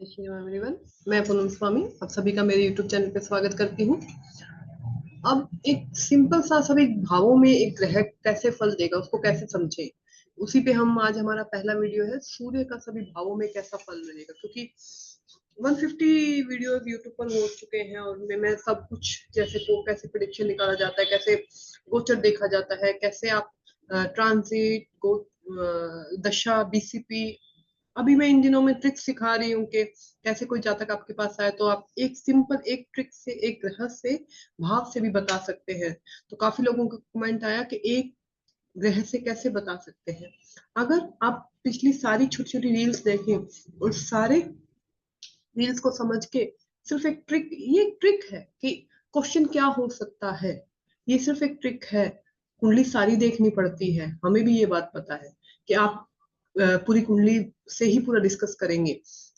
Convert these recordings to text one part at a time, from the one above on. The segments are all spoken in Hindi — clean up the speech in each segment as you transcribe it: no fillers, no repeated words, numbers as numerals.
एवरीवन, मैं पूनम स्वामी आप सभी का मेरे YouTube चैनल पे स्वागत करती हूँ। अब एक सिंपल सा सभी भावों में एक ग्रह कैसे फल देगा उसको कैसे समझे, उसी पे हम आज हमारा पहला वीडियो है सूर्य का सभी भावों में कैसा फल मिलेगा। क्योंकि 150 वीडियो YouTube पर हो चुके हैं और उनमें मैं सब कुछ जैसे को कैसे प्रिडिक्शन निकाला जाता है, कैसे गोचर देखा जाता है, कैसे आप ट्रांजिट गो दशा बीसीपी। अभी मैं इन दिनों में ट्रिक सिखा रही हूँ कि कैसे कोई जातक आपके पास आए तो आप एक सिंपल एक ट्रिक से एक ग्रह से भाव से भी बता सकते हैं। तो काफी लोगों का कमेंट आया कि एक ग्रह से कैसे बता सकते हैं। अगर आप पिछली सारी छोटी छोटी रील्स देखें और सारे रील्स को समझ के सिर्फ एक ट्रिक, ये एक ट्रिक है कि क्वेश्चन क्या हो सकता है, ये सिर्फ एक ट्रिक है। कुंडली सारी देखनी पड़ती है, हमें भी ये बात पता है कि आप पूरी कुंडली से ही पूरा डिस्कस करेंगे,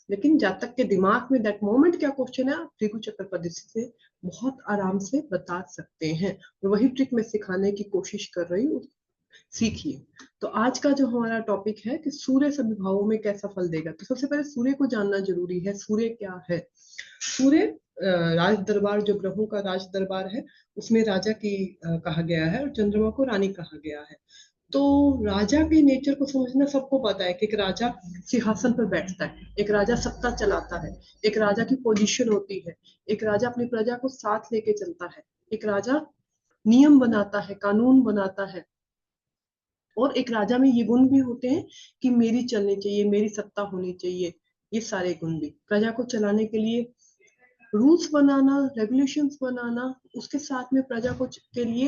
लेकिन जातक के दिमाग में दैट मोमेंट क्या क्वेश्चन है आप भृगु चक्र पद्धति से बहुत आराम से बता सकते हैं। और वही ट्रिक मैं सिखाने की कोशिश कर रही हूँ, सीखिए। तो आज का जो हमारा टॉपिक है कि सूर्य सभी भावों में कैसा फल देगा। तो सबसे पहले सूर्य को जानना जरूरी है। सूर्य क्या है? सूर्य राज दरबार, जो ग्रहों का राज दरबार है उसमें राजा की कहा गया है और चंद्रमा को रानी कहा गया है। तो राजा के नेचर को समझना सबको पता है कि एक राजा सिंहासन पर बैठता है, एक राजा सत्ता चलाता है, एक राजा की पोजीशन होती है, एक राजा अपनी प्रजा को साथ लेके चलता है, एक राजा नियम बनाता है, कानून बनाता है। और एक राजा में ये गुण भी होते हैं कि मेरी चलनी चाहिए, मेरी सत्ता होनी चाहिए। ये सारे गुण भी प्रजा को चलाने के लिए रूल्स बनाना, रेगुलेशंस बनाना, उसके साथ में प्रजा को के लिए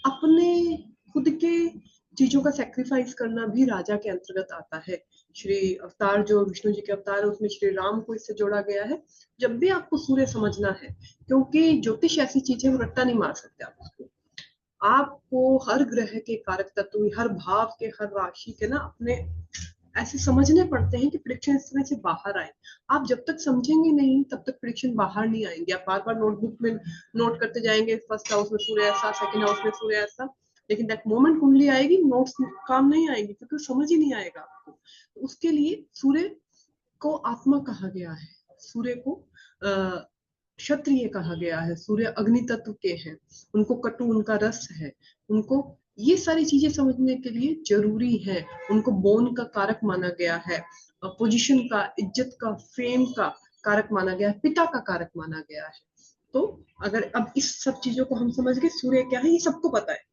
अपने खुद के चीजों का सेक्रीफाइस करना भी राजा के अंतर्गत आता है। श्री अवतार जो विष्णु जी के अवतार है उसमें श्री राम को इससे जोड़ा गया है। जब भी आपको सूर्य समझना है, क्योंकि ज्योतिष ऐसी चीज है वो रट्टा नहीं मार सकते आप उसको। आपको हर ग्रह के कारक तत्व, हर भाव के, हर राशि के ना अपने ऐसे समझने पड़ते हैं कि प्रिडिक्शन इस तरह से बाहर आए। आप जब तक समझेंगे नहीं तब तक प्रिडिक्शन बाहर नहीं आएंगे। आप बार बार नोटबुक में नोट करते जाएंगे, फर्स्ट हाउस में सूर्य ऐसा, सेकंड हाउस में सूर्य ऐसा, लेकिन दैट मोमेंट कुंडली आएगी, नोट्स काम नहीं आएंगे क्योंकि समझ ही नहीं आएगा आपको। तो उसके लिए सूर्य को आत्मा कहा गया है, सूर्य को क्षत्रिय कहा गया है, सूर्य अग्नि तत्व के हैं, उनको कटु उनका रस है, उनको ये सारी चीजें समझने के लिए जरूरी है। उनको बोन का कारक माना गया है, पोजीशन का, इज्जत का, फेम का कारक माना गया है, पिता का कारक माना गया है। तो अगर अब इस सब चीजों को हम समझ गए, सूर्य क्या है ये सबको पता है।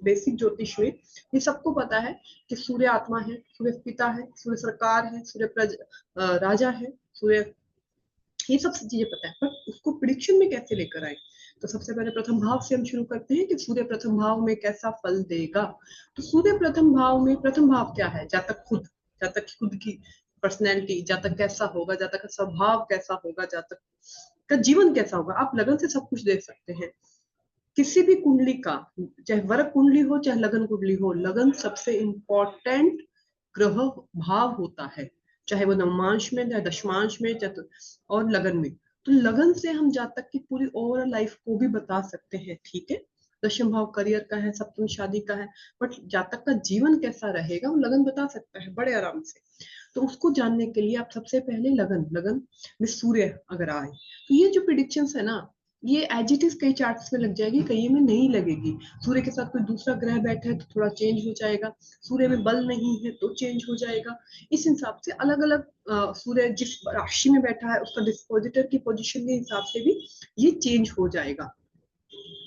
बेसिक ज्योतिष में ये सबको पता है कि सूर्य आत्मा है, सूर्य पिता है, सूर्य सरकार है, सूर्य राजा है, सूर्य, ये सब चीजें पता है। पर उसको प्रिडिक्शन में कैसे लेकर आए, तो सबसे पहले प्रथम भाव से हम शुरू करते हैं कि सूर्य प्रथम भाव में कैसा फल देगा। तो सूर्य प्रथम भाव में, प्रथम भाव क्या है? जातक खुद, जातक की खुद की पर्सनैलिटी, जातक कैसा होगा, जातक का स्वभाव कैसा होगा, जातक का जीवन कैसा होगा। आप लगन से सब कुछ देख सकते हैं। किसी भी कुंडली का, चाहे वर्ग कुंडली हो चाहे लगन कुंडली हो, लगन सबसे इंपॉर्टेंट ग्रह भाव होता है, चाहे वो नवमांश में, चाहे दशमांश में, और लगन में। तो लगन से हम जातक की पूरी ओवरऑल लाइफ को भी बता सकते हैं, ठीक है। दशम भाव करियर का है, सप्तम शादी का है, बट जातक का जीवन कैसा रहेगा वो लगन बता सकता है बड़े आराम से। तो उसको जानने के लिए आप सबसे पहले लगन, लगन में सूर्य अगर आए तो ये जो प्रिडिक्शंस है ना, ये एज इट इज कई चार्ट्स में लग जाएगी, कई में नहीं लगेगी। सूर्य के साथ कोई दूसरा ग्रह बैठा है तो थोड़ा चेंज हो जाएगा, सूर्य में बल नहीं है तो चेंज हो जाएगा। इस हिसाब से अलग अलग सूर्य जिस राशि में बैठा है उसका डिस्पोजिटर की पोजीशन के हिसाब से भी ये चेंज हो जाएगा।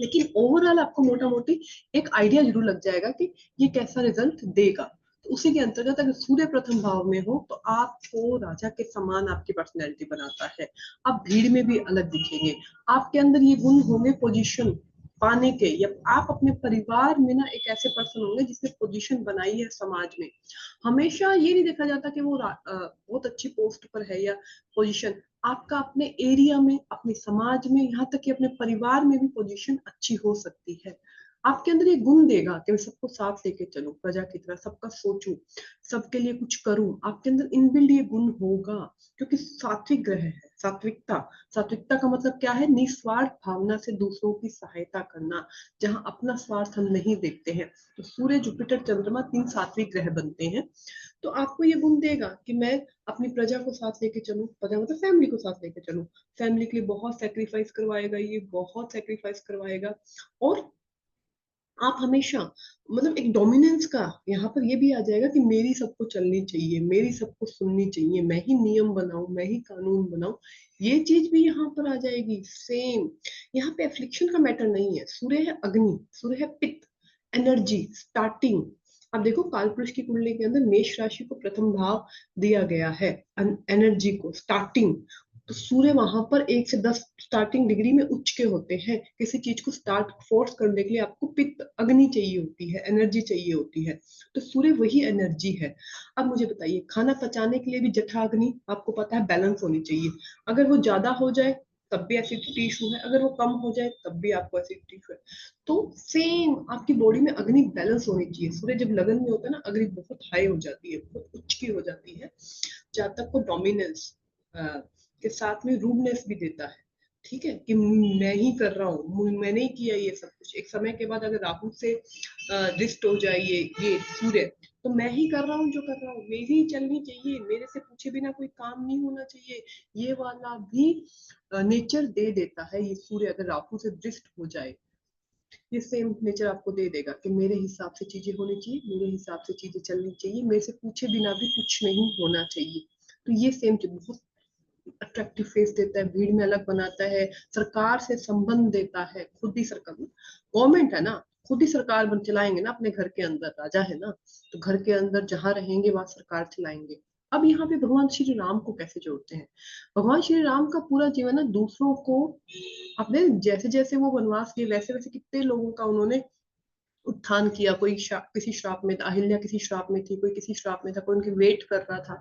लेकिन ओवरऑल आपको मोटा मोटी एक आइडिया जरूर लग जाएगा कि ये कैसा रिजल्ट देगा। तो उसी के अंतर्गत अगर सूर्य प्रथम भाव में हो तो आपको राजा के समान आपकी पर्सनैलिटी बनाता है। आप भीड़ में भी अलग दिखेंगे, आपके अंदर ये गुण होंगे पोजीशन पाने के, या आप अपने परिवार में ना एक ऐसे पर्सन होंगे जिसने पोजीशन बनाई है समाज में। हमेशा ये नहीं देखा जाता कि वो बहुत अच्छी पोस्ट पर है या पोजीशन। आपका अपने एरिया में, अपने समाज में, यहाँ तक कि अपने परिवार में भी पोजीशन अच्छी हो सकती है। आपके अंदर ये गुण देगा कि मैं सबको साथ लेके चलूं, प्रजा की तरह सबका सोचूं, सबके लिए कुछ करूं। आपके अंदर इनबिल्ड ये गुण होगा, क्योंकि सात्विक ग्रह है। सात्विकता, सात्विकता का मतलब क्या है? निस्वार्थ भावना से दूसरों की सहायता करना, जहां अपना स्वार्थ हम नहीं देखते हैं। तो सूर्य, जुपिटर, चंद्रमा 3 सात्विक ग्रह बनते हैं। तो आपको ये गुण देगा कि मैं अपनी प्रजा को साथ लेके चलूं, प्रजा मतलब फैमिली को साथ लेके चलूं। फैमिली के लिए बहुत सेक्रीफाइस करवाएगा, ये बहुत सेक्रीफाइस करवाएगा। और आप हमेशा मतलब एक डोमिनेंस का यहाँ पर ये भी आ जाएगा कि मेरी सबको चलनी चाहिए, मेरी सबको सुननी चाहिए, मैं ही नियम बनाऊं, मैं ही कानून बनाऊं। ये चीज भी यहाँ पर आ जाएगी सेम। यहाँ पे एफ्लिक्शन का मैटर नहीं है। सूर्य है अग्नि, सूर्य है पित्त, एनर्जी, स्टार्टिंग। अब देखो कालपुरुष की कुंडली के अंदर मेष राशि को प्रथम भाव दिया गया है, एनर्जी को, स्टार्टिंग। तो सूर्य वहां पर 1 से 10 स्टार्टिंग डिग्री में उच्च के होते हैं। किसी चीज को स्टार्ट फोर्स करने के लिए आपको पित्त अग्नि चाहिए होती है, एनर्जी चाहिए होती है। तो सूर्य वही एनर्जी है। अब मुझे बताइए, खाना पचाने के लिए भी जठा अग्नि आपको पता है बैलेंस होनी चाहिए। अगर वो ज्यादा हो जाए तब भी एसिडिटी इशू है, अगर वो कम हो जाए तब भी आपको एसिडिटी इशू है। तो सेम आपकी बॉडी में अग्नि बैलेंस होनी चाहिए। सूर्य जब लगन में होता है ना, अग्नि बहुत हाई हो जाती है, बहुत उच्च की हो जाती है। जहाँ तक वो डोमिनेंस के साथ में रूडनेस भी देता है। ठीक है, कि मैं ही कर रहा हूँ, मैंने ही किया ये सब कुछ। एक समय के बाद अगर राहु से रिस्ट हो जाए ये सूर्य, तो मैं ही कर रहा हूँ जो कर रहा हूँ, मेरी ही चलनी चाहिए, मेरे से पूछे बिना कोई काम नहीं होना चाहिए, ये वाला भी नेचर दे देता है ये सूर्य, अगर राहु से दृष्ट हो जाए। ये सेम नेचर आपको दे देगा कि मेरे हिसाब से चीजें होनी चाहिए, मेरे हिसाब से चीजें चलनी चाहिए, मेरे से पूछे बिना भी कुछ नहीं होना चाहिए। तो ये सेम बहुत अट्रैक्टिव फेस देता है, भीड़ में अलग बनाता है, सरकार से संबंध देता है। खुद ही सरकार, गवर्नमेंट है ना, खुद ही सरकार बन चलाएंगे ना अपने घर के अंदर, राजा है ना, तो घर के अंदर जहां रहेंगे वहां सरकार चलाएंगे। अब यहाँ पे भगवान श्री राम को कैसे जोड़ते हैं? भगवान श्री राम का पूरा जीवन है दूसरों को, अपने जैसे जैसे वो वनवास गए वैसे वैसे कितने लोगों का उन्होंने उत्थान किया। कोई किसी श्राप में था, अहिल्या किसी श्राप में थी, कोई किसी श्राप में था, कोई उनकी वेट कर रहा था,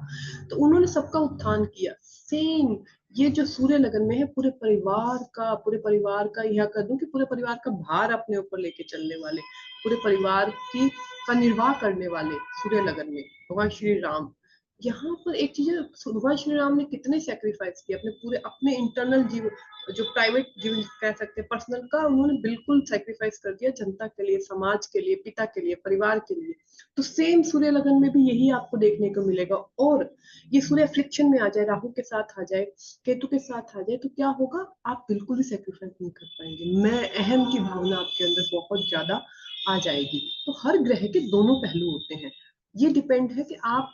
तो उन्होंने सबका उत्थान किया। सेम ये जो सूर्य लगन में है, पूरे परिवार का, पूरे परिवार का, यह कर दूं कि पूरे परिवार का भार अपने ऊपर लेके चलने वाले, पूरे परिवार की का निर्वाह करने वाले सूर्य लगन में भगवान श्री राम। यहाँ पर एक चीज है, भगवान श्री राम ने कितने सेक्रीफाइस किए अपने पूरे, अपने इंटरनल जीवन, जो प्राइवेट जीवन कह सकते हैं, पर्सनल का, उन्होंने बिल्कुल सेक्रीफाइस कर दिया जनता के लिए, समाज के लिए, पिता के लिए, परिवार के लिए। तो सेम सूर्य लगन में भी यही आपको देखने को मिलेगा। और ये सूर्य अफ्लिक्शन में आ जाए, राहु के साथ आ जाए, केतु के साथ आ जाए, तो क्या होगा? आप बिल्कुल भी सेक्रीफाइस नहीं कर पाएंगे, मैं अहम की भावना आपके अंदर बहुत ज्यादा आ जाएगी। तो हर ग्रह के दोनों पहलू होते हैं। ये डिपेंड है कि आप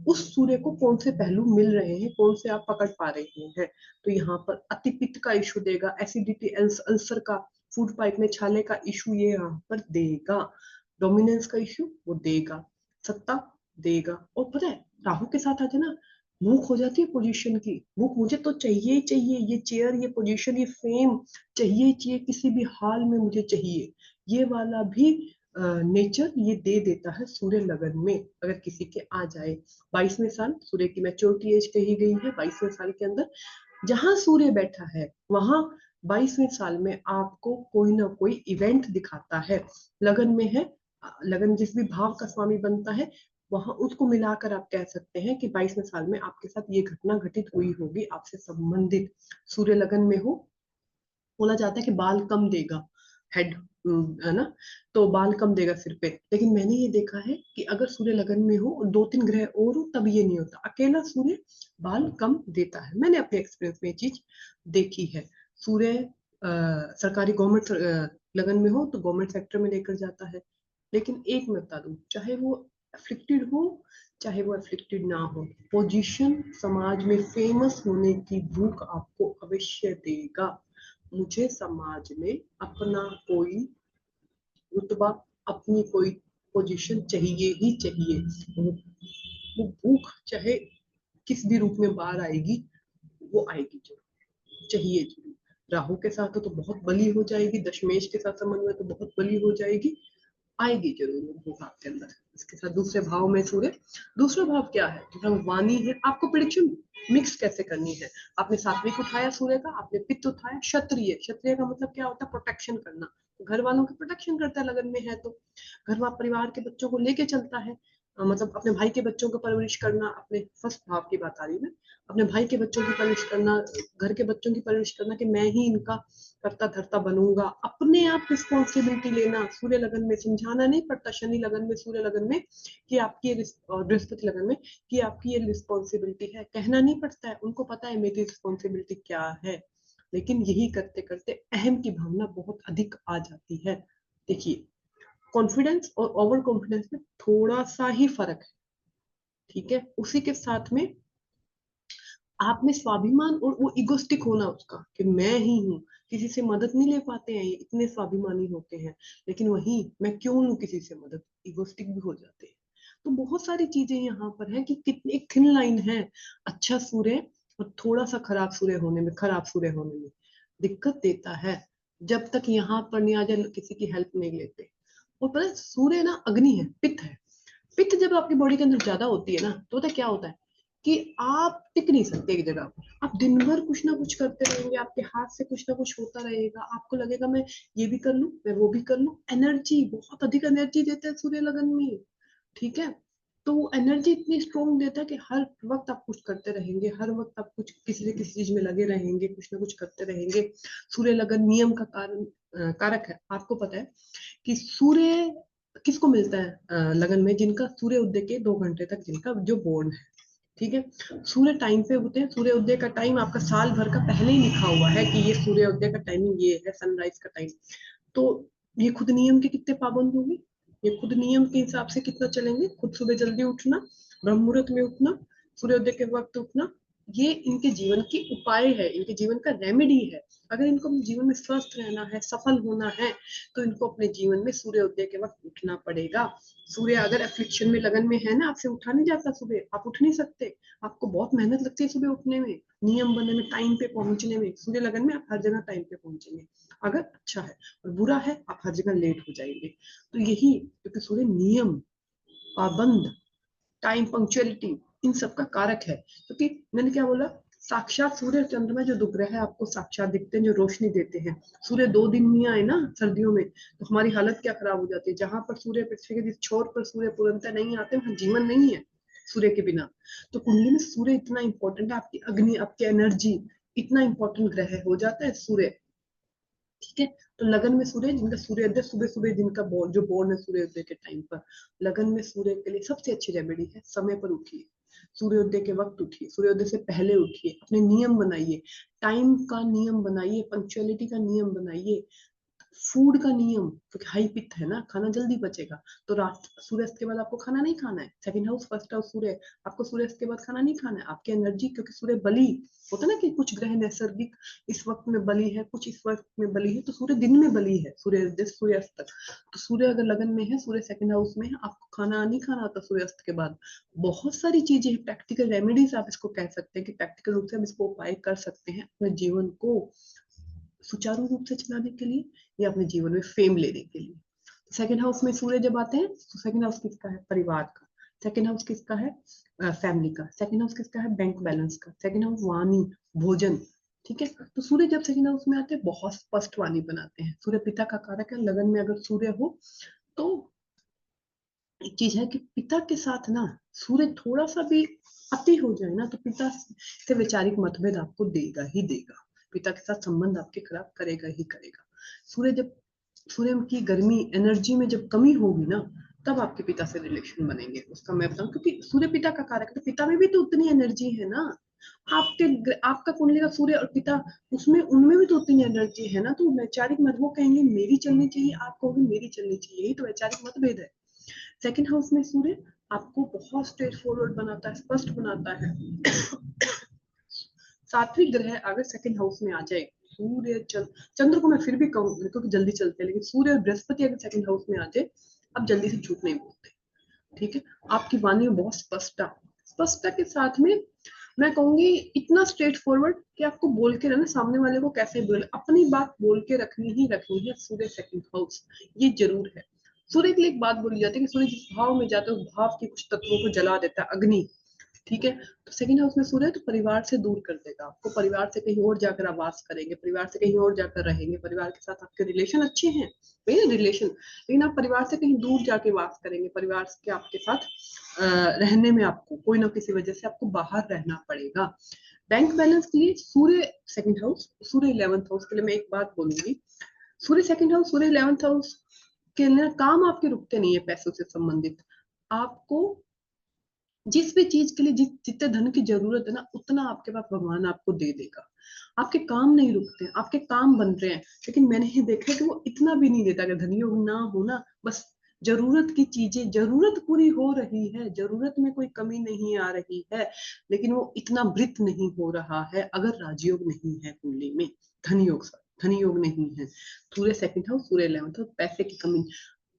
उस सूर्य को कौन से पहलू मिल रहे हैं, कौन से आप पकड़ पा रहे हैं। तो यहाँ पर अतिपित्त का इशू देगा, एसिडिटी, अल्सर का, फूड पाइप में छाले का इशू ये यहाँ पर देगा, डोमिनेंस का इशू वो देगा, सत्ता देगा। और पता है, राहु के साथ आते ना, भूख हो जाती है पोजीशन की, भूख मुझे तो चाहिए ही चाहिए, ये चेयर, ये पोजीशन, ये फेम चाहिए ही चाहिए, किसी भी हाल में मुझे चाहिए। ये वाला भी नेचर ये दे देता है सूर्य लगन में, अगर किसी के आ जाए। 22वें साल सूर्य की मैच्योरिटी एज कही गई है, 22वें साल के अंदर जहां सूर्य बैठा है वहां 22वें साल में आपको कोई ना कोई इवेंट दिखाता है। लगन में है, लगन जिस भी भाव का स्वामी बनता है, वहां उसको मिलाकर आप कह सकते हैं कि 22वें साल में आपके साथ ये घटना घटित हुई होगी, आपसे संबंधित। सूर्य लगन में हो, बोला जाता है कि बाल कम देगा, हेड, है ना, तो बाल कम देगा सिर पे। लेकिन मैंने ये देखा है कि अगर सूर्य लगन में हो और 2-3 ग्रह और हो तब ये नहीं होता, अकेला सूर्य बाल कम देता है। मैंने अपने एक्सपीरियंस में ये चीज देखी है। सूर्य सरकारी गवर्नमेंट लगन में हो तो गवर्नमेंट सेक्टर में लेकर जाता है। लेकिन एक मैं बता दूं, चाहे वो अफ्लिक्टेड हो, चाहे वो अफ्लिक्टेड ना हो, पोजीशन समाज में फेमस होने की भूख आपको अवश्य देगा। मुझे समाज में अपना कोई रुतबा, अपनी कोई पोजीशन चाहिए ही चाहिए। वो भूख चाहे किस भी रूप में बाहर आएगी, वो आएगी जरूर, चाहिए जरूर। राहु के साथ हो तो बहुत बली हो जाएगी, दशमेश के साथ संबंध में तो बहुत बली हो जाएगी। आएगी जरूर वो भूभाव के अंदर। इसके साथ दूसरे भाव में सूर्य, दूसरा भाव क्या है, दूसरा वाणी है। आपको प्रेडिक्शन मिक्स कैसे करनी है। आपने सात्विक उठाया सूर्य का, आपने पित्त उठाया क्षत्रिय। क्षत्रिय का मतलब क्या होता है, प्रोटेक्शन करना, घर वालों की प्रोटेक्शन करता है लगन में है तो। घर परिवार के बच्चों को लेके चलता है, मतलब अपने भाई के बच्चों को परवरिश करना, अपने फर्स्ट भाव की बात आ रही है मैं, अपने भाई के बच्चों की परवरिश करना, घर के बच्चों की परवरिश करना कि मैं ही इनका करता धरता बनूंगा। अपने आप रिस्पॉन्सिबिलिटी लेना, सूर्य लगन में समझाना नहीं पड़ता, शनि लगन में, सूर्य लगन में कि आपकी ये और बृहस्पति लगन में कि आपकी ये रिस्पॉन्सिबिलिटी है, कहना नहीं पड़ता है, उनको पता है मेरी रिस्पॉन्सिबिलिटी क्या है। लेकिन यही करते करते अहम की भावना बहुत अधिक आ जाती है। देखिए, कॉन्फिडेंस और ओवर कॉन्फिडेंस में थोड़ा सा ही फर्क है, ठीक है। उसी के साथ में आप में स्वाभिमान और वो इगोस्टिक होना उसका कि मैं ही हूँ, किसी से मदद नहीं ले पाते हैं, इतने स्वाभिमानी होते हैं। लेकिन वही मैं क्यों लूं किसी से मदद, इगोस्टिक भी हो जाते हैं। तो बहुत सारी चीजें यहाँ पर है कि कितनी एक थिन लाइन है अच्छा सूर्य और थोड़ा सा खराब सूर्य होने में, खराब सूर्य होने में दिक्कत देता है। जब तक यहाँ पर नहीं आ जाए किसी की हेल्प नहीं लेते। और पता है सूर्य ना अग्नि है, पित्त है। पित्त जब आपकी बॉडी के अंदर ज्यादा होती है ना तो पता क्या होता है कि आप टिक नहीं सकते एक जगह पर। आप दिन भर कुछ ना कुछ करते रहेंगे, आपके हाथ से कुछ ना कुछ होता रहेगा, आपको लगेगा मैं ये भी कर लूं, मैं वो भी कर लूं। एनर्जी, बहुत अधिक एनर्जी देते हैं सूर्य लगन में, ठीक है। तो वो एनर्जी इतनी स्ट्रोंग देता है कि हर वक्त आप कुछ करते रहेंगे, हर वक्त आप कुछ किसी न किसी चीज में लगे रहेंगे, कुछ ना कुछ करते रहेंगे। सूर्य लगन नियम का कारक है। आपको पता है कि सूर्य किसको मिलता है लगन में, जिनका सूर्य उदय के 2 घंटे तक जिनका जो बोर्न है, ठीक है। सूर्य टाइम पे उगते हैं, सूर्य उदय का टाइम आपका साल भर का पहले ही लिखा हुआ है कि ये सूर्य उदय का टाइमिंग ये है, सनराइज का टाइम। तो ये खुद नियम के कितने पाबंद होंगे, ये खुद नियम के हिसाब से कितना चलेंगे, खुद सुबह जल्दी उठना, ब्रह्म मुहूर्त में उठना, सूर्योदय के वक्त उठना, ये इनके जीवन की उपाय है, इनके जीवन का रेमेडी है। अगर इनको अपने जीवन में स्वस्थ रहना है, सफल होना है, तो इनको अपने जीवन में सूर्योदय के वक्त उठना पड़ेगा। सूर्य अगर एफ्लिक्शन में लगन में है ना, आपसे उठा नहीं जाता सुबह, आप उठ नहीं सकते, आपको बहुत मेहनत लगती है सुबह उठने में, नियम बनने में, टाइम पे पहुंचने में। सूर्य लगन में आप हर जगह टाइम पे पहुंचेंगे अगर अच्छा है, और बुरा है आप हर जगह लेट हो जाएंगे। तो यही, क्योंकि सूर्य नियम, पाबंद, टाइम, पंक्चुअलिटी, इन सब का कारक है। क्योंकि मैंने क्या बोला, साक्षात सूर्य और चंद्रमा जो दुग्रह है आपको साक्षात दिखते हैं, जो रोशनी देते हैं। सूर्य 2 दिन नहीं आए ना सर्दियों में तो हमारी हालत क्या खराब हो जाती है। जहां पर सूर्य, पृथ्वी के जिस छोर पर सूर्य पूर्णतः नहीं आते वहां जीवन नहीं है सूर्य के बिना। तो कुंडली में सूर्य इतना इंपॉर्टेंट है, आपकी अग्नि, आपकी एनर्जी, इतना इंपॉर्टेंट ग्रह हो जाता है सूर्य, ठीक है। तो लगन में सूर्य, जिनका सूर्योदय सुबह सुबह, जिनका जो बोर्न है सूर्योदय के टाइम पर, लगन में सूर्य के लिए सबसे अच्छी रेमेडी है समय पर उठिए, सूर्योदय के वक्त उठिए, सूर्योदय से पहले उठिए, अपने नियम बनाइए, टाइम का नियम बनाइए, पंक्चुअलिटी का नियम बनाइए, फूड का नियम, क्योंकि हाई पित्त है ना, खाना जल्दी बचेगा। तो रात, सूर्यास्त के बाद आपको खाना नहीं खाना है। सेकंड हाउस, फर्स्ट हाउस सूर्य, आपको सूर्यास्त के बाद खाना नहीं खाना है। आपकी एनर्जी, क्योंकि सूर्य बलि होता है ना कि कुछ ग्रह नैसर्गिक इस वक्त में बलि है, कुछ इस वक्त में बलि है, तो सूर्य दिन में बलि है, सूर्य सूर्यास्त तक। तो सूर्य अगर लगन में है, सूर्य सेकंड हाउस में है, आपको खाना नहीं खाना होता सूर्यास्त के बाद। बहुत सारी चीजें, प्रैक्टिकल रेमेडीज आप इसको कह सकते हैं कि प्रैक्टिकल रूप से हम इसको उपाय कर सकते हैं अपने जीवन को सुचारू रूप से चलाने के लिए या अपने जीवन में फेम लेने के लिए। सेकंड हाउस में सूर्य जब आते हैं तो सेकंड हाउस किसका है, परिवार का। सेकंड हाउस किसका है, फैमिली का। सेकंड हाउस किसका है, बैंक बैलेंस का। सेकंड हाउस वाणी, भोजन, ठीक है। तो सूर्य जब सेकंड हाउस में आते हैं बहुत स्पष्ट वाणी बनाते हैं। सूर्य पिता का कारक है, लगन में अगर सूर्य हो तो एक चीज है कि पिता के साथ ना सूर्य थोड़ा सा भी अति हो जाए ना तो पिता से वैचारिक मतभेद आपको देगा ही देगा, पिता के साथ संबंध आपके खराब करेगा ही करेगा। सूर्य जब, सूर्य की गर्मी, एनर्जी में जब कमी होगी ना तब आपके पिता से रिलेशन बनेंगे। उसका मैं बताऊं, क्योंकि सूर्य पिता का कारक है, तो पिता में भी तो उतनी एनर्जी है ना। आपका कुंडली का सूर्य और पिता, उसमें उनमें भी तो उतनी एनर्जी है ना। तो वैचारिक मत, वो कहेंगे मेरी चलनी चाहिए, आप कहोगे मेरी चलनी चाहिए, यही तो वैचारिक मतभेद है। सेकंड हाउस में सूर्य आपको बहुत स्ट्रेट फॉरवर्ड बनाता है, स्पष्ट बनाता है। सात्विक ग्रह अगर सेकंड हाउस में आ जाए, सूर्य, चंद्र को मैं फिर भी कहूँ क्योंकि जल्दी चलते हैं, लेकिन सूर्य और बृहस्पति अगर सेकंड हाउस में आ जाए, आप जल्दी से झूठ नहीं बोलते, ठीक है। आपकी वाणी में बहुत स्पष्टता, स्पष्टता के साथ में मैं कहूंगी इतना स्ट्रेट फॉरवर्ड कि आपको बोल के रहना, सामने वाले को कैसे बोले, अपनी बात बोल के रखनी ही रखनी है। सूर्य सेकंड हाउस ये जरूर है। सूर्य के लिए एक बात बोली जाती है कि सूर्य जिस भाव में जाता है उस भाव के कुछ तत्वों को जला देता है, अग्नि। ठीक है, तो सेकंड हाउस में सूर्य है तो परिवार से दूर कर देगा आपको, परिवार से कहीं और जाकर आवास करेंगे, परिवार से कहीं और जाकर रहेंगे, परिवार के साथ आपके रिलेशन अच्छे हैं, वही रिलेशन, लेकिन आप परिवार से कहीं दूर जाके वास करेंगे, परिवार के आपके साथ रहने में आपको कोई ना किसी वजह से आपको बाहर रहना पड़ेगा। बैंक बैलेंस के लिए सूर्य सेकंड हाउस, सूर्य 11th हाउस के लिए मैं एक बात बोलूंगी, सूर्य सेकंड हाउस, सूर्य 11th हाउस के लिए काम आपके रुकते नहीं है पैसों से संबंधित। आपको जिस भी चीज के लिए जितने धन की जरूरत है ना, उतना आपके पास भगवान आपको दे देगा। आपके काम नहीं रुकते हैं, आपके काम बन रहे हैं, लेकिन मैंने ये देखा है कि वो इतना भी नहीं देता, अगर धनी योग ना हो ना, बस जरूरत की चीजें, जरूरत पूरी हो रही है, जरूरत में कोई कमी नहीं आ रही है, लेकिन वो इतना वृत नहीं हो रहा है अगर राजयोग नहीं है कुंडली में, धन योग, धन योग नहीं है। सूर्य सेकंड हाउस, सूर्य 11th हाउस, पैसे की कमी,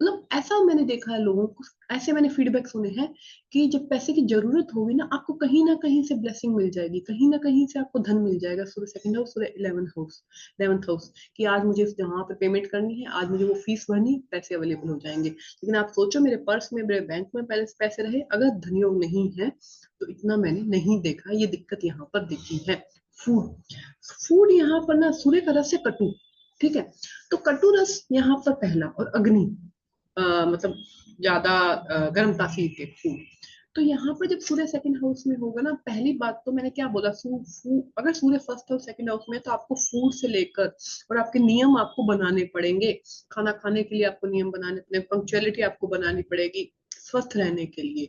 मतलब ऐसा मैंने देखा है लोगों को, ऐसे मैंने फीडबैक सुने हैं कि जब पैसे की जरूरत होगी ना कहीं से ब्लेसिंग मिल जाएगी, कहीं ना कहीं से आपको धन मिल जाएगा। सूर्य सेकंड हाउस, सूर्य 11th हाउस कि आज मुझे जहाँ पे पेमेंट करनी है, आज मुझे वो फीस भरनी, पैसे अवेलेबल हो जाएंगे। लेकिन आप सोचो मेरे पर्स में, मेरे बैंक में पहले से पैसे रहे, अगर धनयोग नहीं है तो इतना मैंने नहीं देखा, ये दिक्कत यहाँ पर दिखी है। फूड, फूड यहाँ पर ना सूर्य का रस है कटु, ठीक है, तो कटु रस यहाँ पर पहला, और अग्नि मतलब ज्यादा गर्म तासीर के फूड। तो यहाँ पर जब सूर्य सेकंड हाउस में होगा ना, पहली बात तो मैंने क्या बोला, अगर सूर्य फर्स्ट हाउस सेकंड हाउस में है तो आपको फूड से लेकर और आपके नियम आपको बनाने पड़ेंगे, खाना खाने के लिए आपको नियम बनाने पड़ेंगे, पंक्चुअलिटी आपको बनानी पड़ेगी, स्वस्थ रहने के लिए,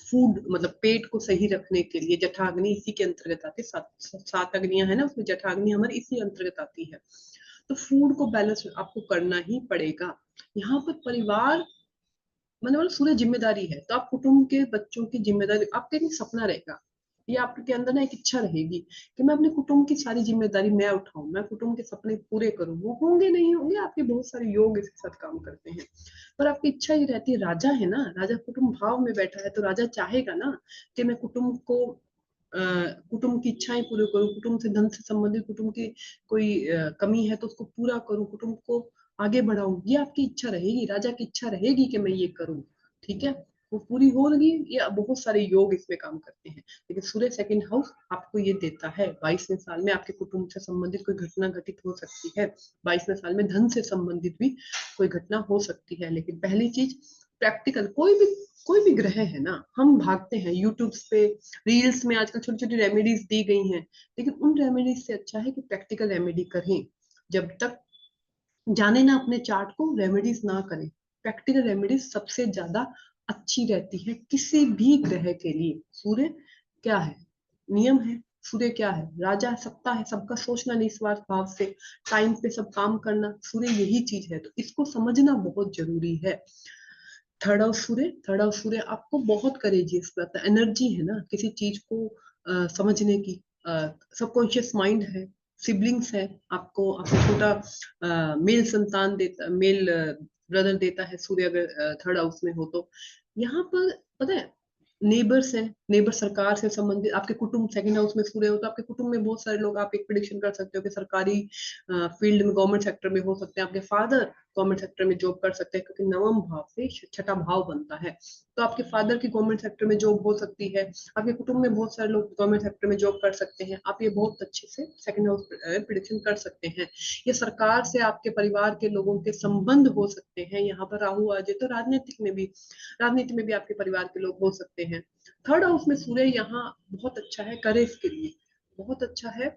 फूड मतलब पेट को सही रखने के लिए। जठाग्नि इसी के अंतर्गत आती है, सात अग्नियां है ना, उसमें जठाग्नि हमारी इसी अंतर्गत आती है। तो फूड को बैलेंस आपको करना ही पड़ेगा। यहाँ पर परिवार, मैंने बोला सूर्य जिम्मेदारी है, तो आप कुटुंब के बच्चों की जिम्मेदारी, आपका एक सपना रहेगा, ये आपके अंदर ना एक इच्छा रहेगी कि मैं अपने कुटुंब की सारी जिम्मेदारी मैं उठाऊं, मैं कुटुंब के सपने पूरे करूं। वो होंगे नहीं होंगे, आपके बहुत सारे योग इसके साथ काम करते हैं, पर आपकी इच्छा ये रहती है, राजा है ना, राजा कुटुंब भाव में बैठा है, तो राजा चाहेगा ना कि मैं कुटुंब को कुटुंब की इच्छाएं पूरी करूं, कुटुंब से धन से संबंधित कुटुंब की कोई कमी है तो उसको पूरा करूं, कुटुंब को आगे बढ़ाऊं, ये आपकी इच्छा रहेगी, राजा की इच्छा रहेगी कि मैं ये करूं। ठीक है, वो पूरी होगी, ये बहुत सारे योग इसमें काम करते हैं। लेकिन सूर्य सेकंड हाउस आपको ये देता है 22वें साल में आपके कुटुंब से संबंधित कोई घटना घटित हो सकती है, 22वें साल में धन से संबंधित भी कोई घटना हो सकती है। लेकिन पहली चीज प्रैक्टिकल, कोई भी ग्रह है ना, हम भागते हैं यूट्यूब पे, रील्स में आजकल छोटी छोटी रेमेडीज दी गई हैं, लेकिन उन रेमेडीज से अच्छा है कि प्रैक्टिकल रेमेडी करें। जब तक जाने ना अपने चार्ट को, रेमेडीज ना करें, प्रैक्टिकल रेमेडीज सबसे ज्यादा अच्छी रहती है किसी भी ग्रह के लिए। सूर्य क्या है, नियम है, सूर्य क्या है, राजा है, सत्ता है, सबका सोचना निस्वार्थ भाव से, टाइम पे सब काम करना, सूर्य यही चीज है, तो इसको समझना बहुत जरूरी है। थर्ड हाउस सूर्य आपको बहुत करेजियस करता है, एनर्जी है ना किसी चीज को समझने की, सबकॉन्शियस माइंड है, सिबलिंग्स है, आपको आपको छोटा मेल संतान देता, मेल ब्रदर देता है सूर्य, अगर थर्ड हाउस में हो तो। यहाँ पर पता है नेबर्स हैं, नेबर सरकार से संबंधित, आपके कुटुंब सेकंड हाउस में सूर्य हो तो आपके कुटुंब में बहुत सारे लोग, आप एक प्रिडिक्शन कर सकते हो कि सरकारी फील्ड में, गवर्नमेंट सेक्टर में हो सकते हैं, आपके फादर गवर्नमेंट सेक्टर में जॉब कर सकते हैं, क्योंकि नवम भाव से छठा भाव बनता है, तो आपके फादर की गवर्नमेंट सेक्टर में जॉब हो सकती है, आपके कुटुंब में बहुत सारे लोग गवर्नमेंट सेक्टर में जॉब कर सकते हैं, आप ये बहुत अच्छे से सेकंड हाउस प्रिडिक्शन कर सकते हैं। ये सरकार से आपके परिवार के लोगों के संबंध हो सकते हैं, यहाँ पर राहु आ जाए तो राजनीति में भी आपके परिवार के लोग हो सकते हैं। थर्ड हाउस में सूर्य यहाँ बहुत अच्छा है करेज के लिए, बहुत अच्छा है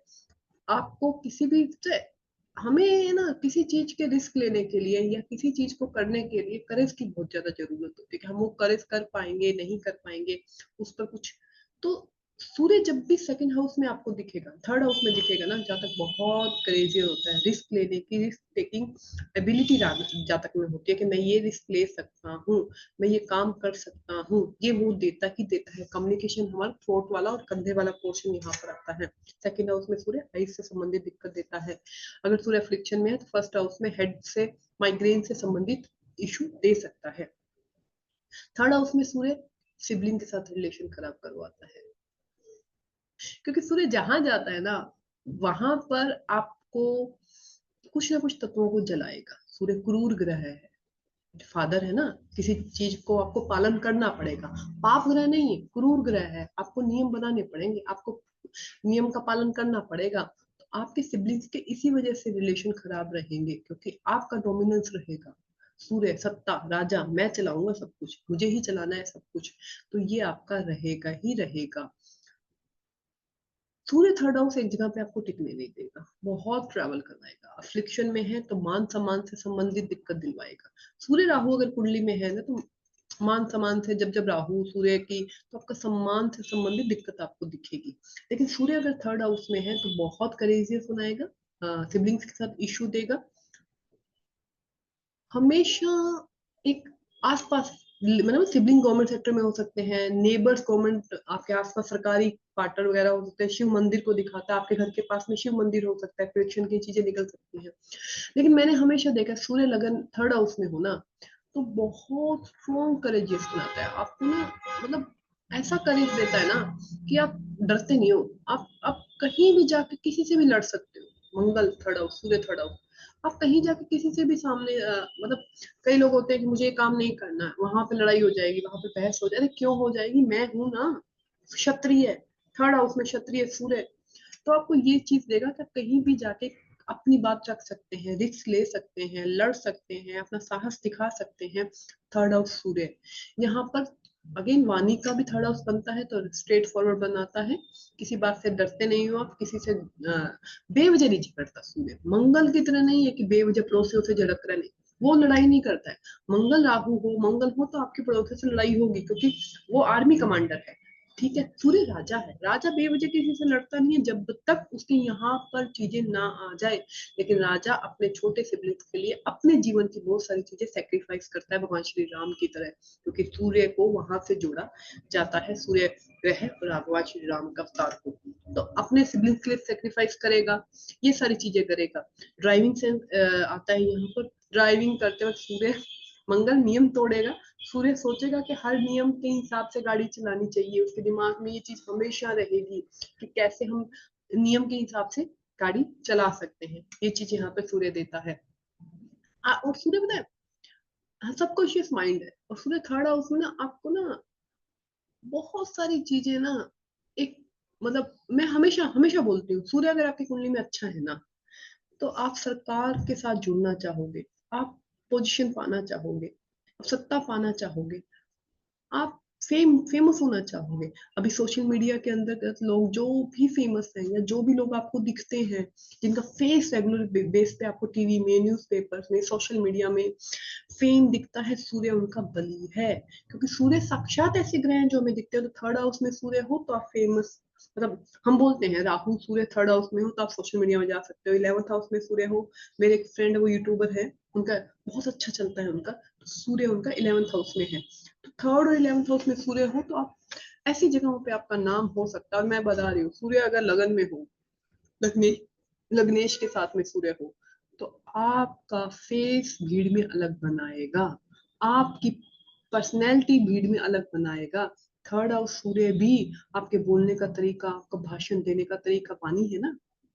आपको किसी भी हमें ना किसी चीज के रिस्क लेने के लिए या किसी चीज को करने के लिए करेज की बहुत ज्यादा जरूरत होती है, कि हम वो करेज कर पाएंगे नहीं कर पाएंगे, उस पर कुछ। तो सूर्य जब भी सेकंड हाउस में आपको दिखेगा, थर्ड हाउस में दिखेगा ना, जातक बहुत क्रेजी होता है, रिस्क लेने की, रिस्क टेकिंग एबिलिटी जातक में होती है कि मैं ये रिस्क ले सकता हूँ, मैं ये काम कर सकता हूँ, ये वो देता ही देता है। कम्युनिकेशन हमारा थ्रोट वाला और कंधे वाला पोर्शन यहाँ पर आता है। सेकंड हाउस में सूर्य आइज से संबंधित दिक्कत देता है, अगर सूर्य फ्लिक्शन में है तो फर्स्ट हाउस में हेड से, माइग्रेन से संबंधित इशू दे सकता है। थर्ड हाउस में सूर्य सिबलिंग के साथ रिलेशन खराब करवाता है, क्योंकि सूर्य जहां जाता है ना, वहां पर आपको कुछ ना कुछ तत्वों को जलाएगा। सूर्य क्रूर ग्रह है, फादर है ना, किसी चीज को आपको पालन करना पड़ेगा। पाप ग्रह नहीं है, क्रूर ग्रह है, आपको नियम बनाने पड़ेंगे, आपको नियम का पालन करना पड़ेगा। तो आपके सिबलिंग्स के इसी वजह से रिलेशन खराब रहेंगे, क्योंकि आपका डोमिनेंस रहेगा। सूर्य सत्ता राजा, मैं चलाऊंगा सब कुछ, मुझे ही चलाना है सब कुछ, तो ये आपका रहेगा ही रहेगा। सूर्य थर्ड हाउस एक जगह पे आपको टिकने नहीं देगा, बहुत ट्रैवल करवाएगा। अफ्लिक्शन में है तो मान सम्मान से संबंधित दिक्कत दिलवाएगा। सूर्य राहु अगर कुंडली में है ना, तो मान सम्मान से, जब जब राहु सूर्य की, तो आपका सम्मान से संबंधित दिक्कत आपको दिखेगी। लेकिन सूर्य अगर थर्ड हाउस में है तो बहुत करेजियस बनाएगा, सिबलिंग्स के साथ इश्यू देगा हमेशा। एक आसपास, मतलब सिबलिंग गवर्नमेंट सेक्टर में हो सकते हैं, नेबर्स गवर्नमेंट, आपके आसपास सरकारी क्वार्टर वगैरह हो सकते हैं, शिव मंदिर को दिखाता है, आपके घर के पास में शिव मंदिर हो सकता है, प्रेडिक्शन की चीजें निकल सकती हैं। लेकिन मैंने हमेशा देखा सूर्य लगन थर्ड हाउस में हो ना, तो बहुत स्ट्रॉन्ग करेजियस बनाता है आपको ना, मतलब ऐसा करेज देता है ना कि आप डरते नहीं हो। आप कहीं भी जाके किसी से भी लड़ सकते हो। मंगल थर्ड हाउस, सूर्य थर्ड हाउस, आप कहीं जाके किसी से भी सामने मतलब कई लोग होते हैं कि मुझे ये काम नहीं करना है, वहां पे लड़ाई हो जाएगी, वहां पे बहस हो जाएगी। क्यों हो जाएगी? मैं हूं ना क्षत्रिय, थर्ड हाउस में क्षत्रिय सूर्य। तो आपको ये चीज देगा कि आप कहीं भी जाके अपनी बात रख सकते हैं, रिस्क ले सकते हैं, लड़ सकते हैं, अपना साहस दिखा सकते हैं। थर्ड हाउस सूर्य यहाँ पर, अगेन वाणी का भी थर्ड हाउस बनता है तो स्ट्रेट फॉरवर्ड बनाता है। किसी बात से डरते नहीं हो आप, किसी से बेवजह नहीं झगड़ता सूर्य। मंगल की तरह नहीं है कि बेवजह पड़ोसियों से झगड़ रहे, नहीं, वो लड़ाई नहीं करता है। मंगल राहु हो, मंगल हो तो आपके पड़ोसी से लड़ाई होगी, क्योंकि वो आर्मी कमांडर है। ठीक है, सूर्य राजा है, राजा बेवजह किसी से लड़ता नहीं है जब तक उसके यहाँ पर चीजें ना आ जाए। लेकिन राजा अपने छोटे सिबलिंग्स के लिए अपने जीवन की बहुत सारी चीजें सेक्रीफाइस करता है, भगवान श्री राम की तरह, क्योंकि सूर्य को वहां से जोड़ा जाता है, सूर्य ग्रह और भगवान श्री राम का अवतार को। तो अपने सिबलिंग्स के लिए सेक्रीफाइस करेगा, ये सारी चीजें करेगा। ड्राइविंग सेंस आता है यहाँ पर, ड्राइविंग करते वक्त सूर्य, मंगल नियम तोड़ेगा, सूर्य सोचेगा कि हर नियम के हिसाब से गाड़ी चलानी चाहिए, उसके दिमाग में ये चीज हमेशा रहेगी कि कैसे हम नियम के हिसाब से गाड़ी चला सकते हैं। ये चीज यहाँ पे सूर्य देता है। और सूर्य पता है सबकॉन्शियस माइंड है, और सूर्य थर्ड हाउस में ना आपको ना बहुत सारी चीजें ना, एक मतलब मैं हमेशा हमेशा बोलती हूँ, सूर्य अगर आपकी कुंडली में अच्छा है ना, तो आप सरकार के साथ जुड़ना चाहोगे, आप पोजीशन पाना चाहोगे, आप सत्ता पाना चाहोगे, आप फेमस होना चाहोगे। अभी सोशल मीडिया के अंदर लोग जो भी फेमस हैं, या जो भी लोग आपको दिखते हैं, जिनका फेस रेगुलर बेस पे आपको टीवी में, न्यूज़पेपर्स में, सोशल मीडिया में फेम दिखता है, सूर्य उनका बली है। क्योंकि सूर्य साक्षात ऐसे ग्रह हैं जो हमें दिखते हैं। तो थर्ड हाउस में सूर्य हो तो आप फेमस, मतलब हम बोलते हैं राहु सूर्य थर्ड हाउस में हो तो आप सोशल मीडिया में जा सकते हो। 11th हाउस में सूर्य हो, मेरे एक फ्रेंड है वो यूट्यूबर है, उनका बहुत अच्छा चलता है उनका, तो सूर्य उनका 11th हाउस में है। तो थर्ड और 11th हाउस में सूर्य हो तो आप ऐसी जगहों पे आपका नाम हो सकता है। और मैं बता रही हूँ, सूर्य अगर लगन में हो, लग्ने लग्नेश के साथ में सूर्य हो, तो आपका फेस भीड़ में अलग बनाएगा, आपकी पर्सनैलिटी भीड़ में अलग बनाएगा। थर्ड हाउस सूर्य भी आपके बोलने का तरीका, आपका भाषण देने का तरीका, पानी है ना,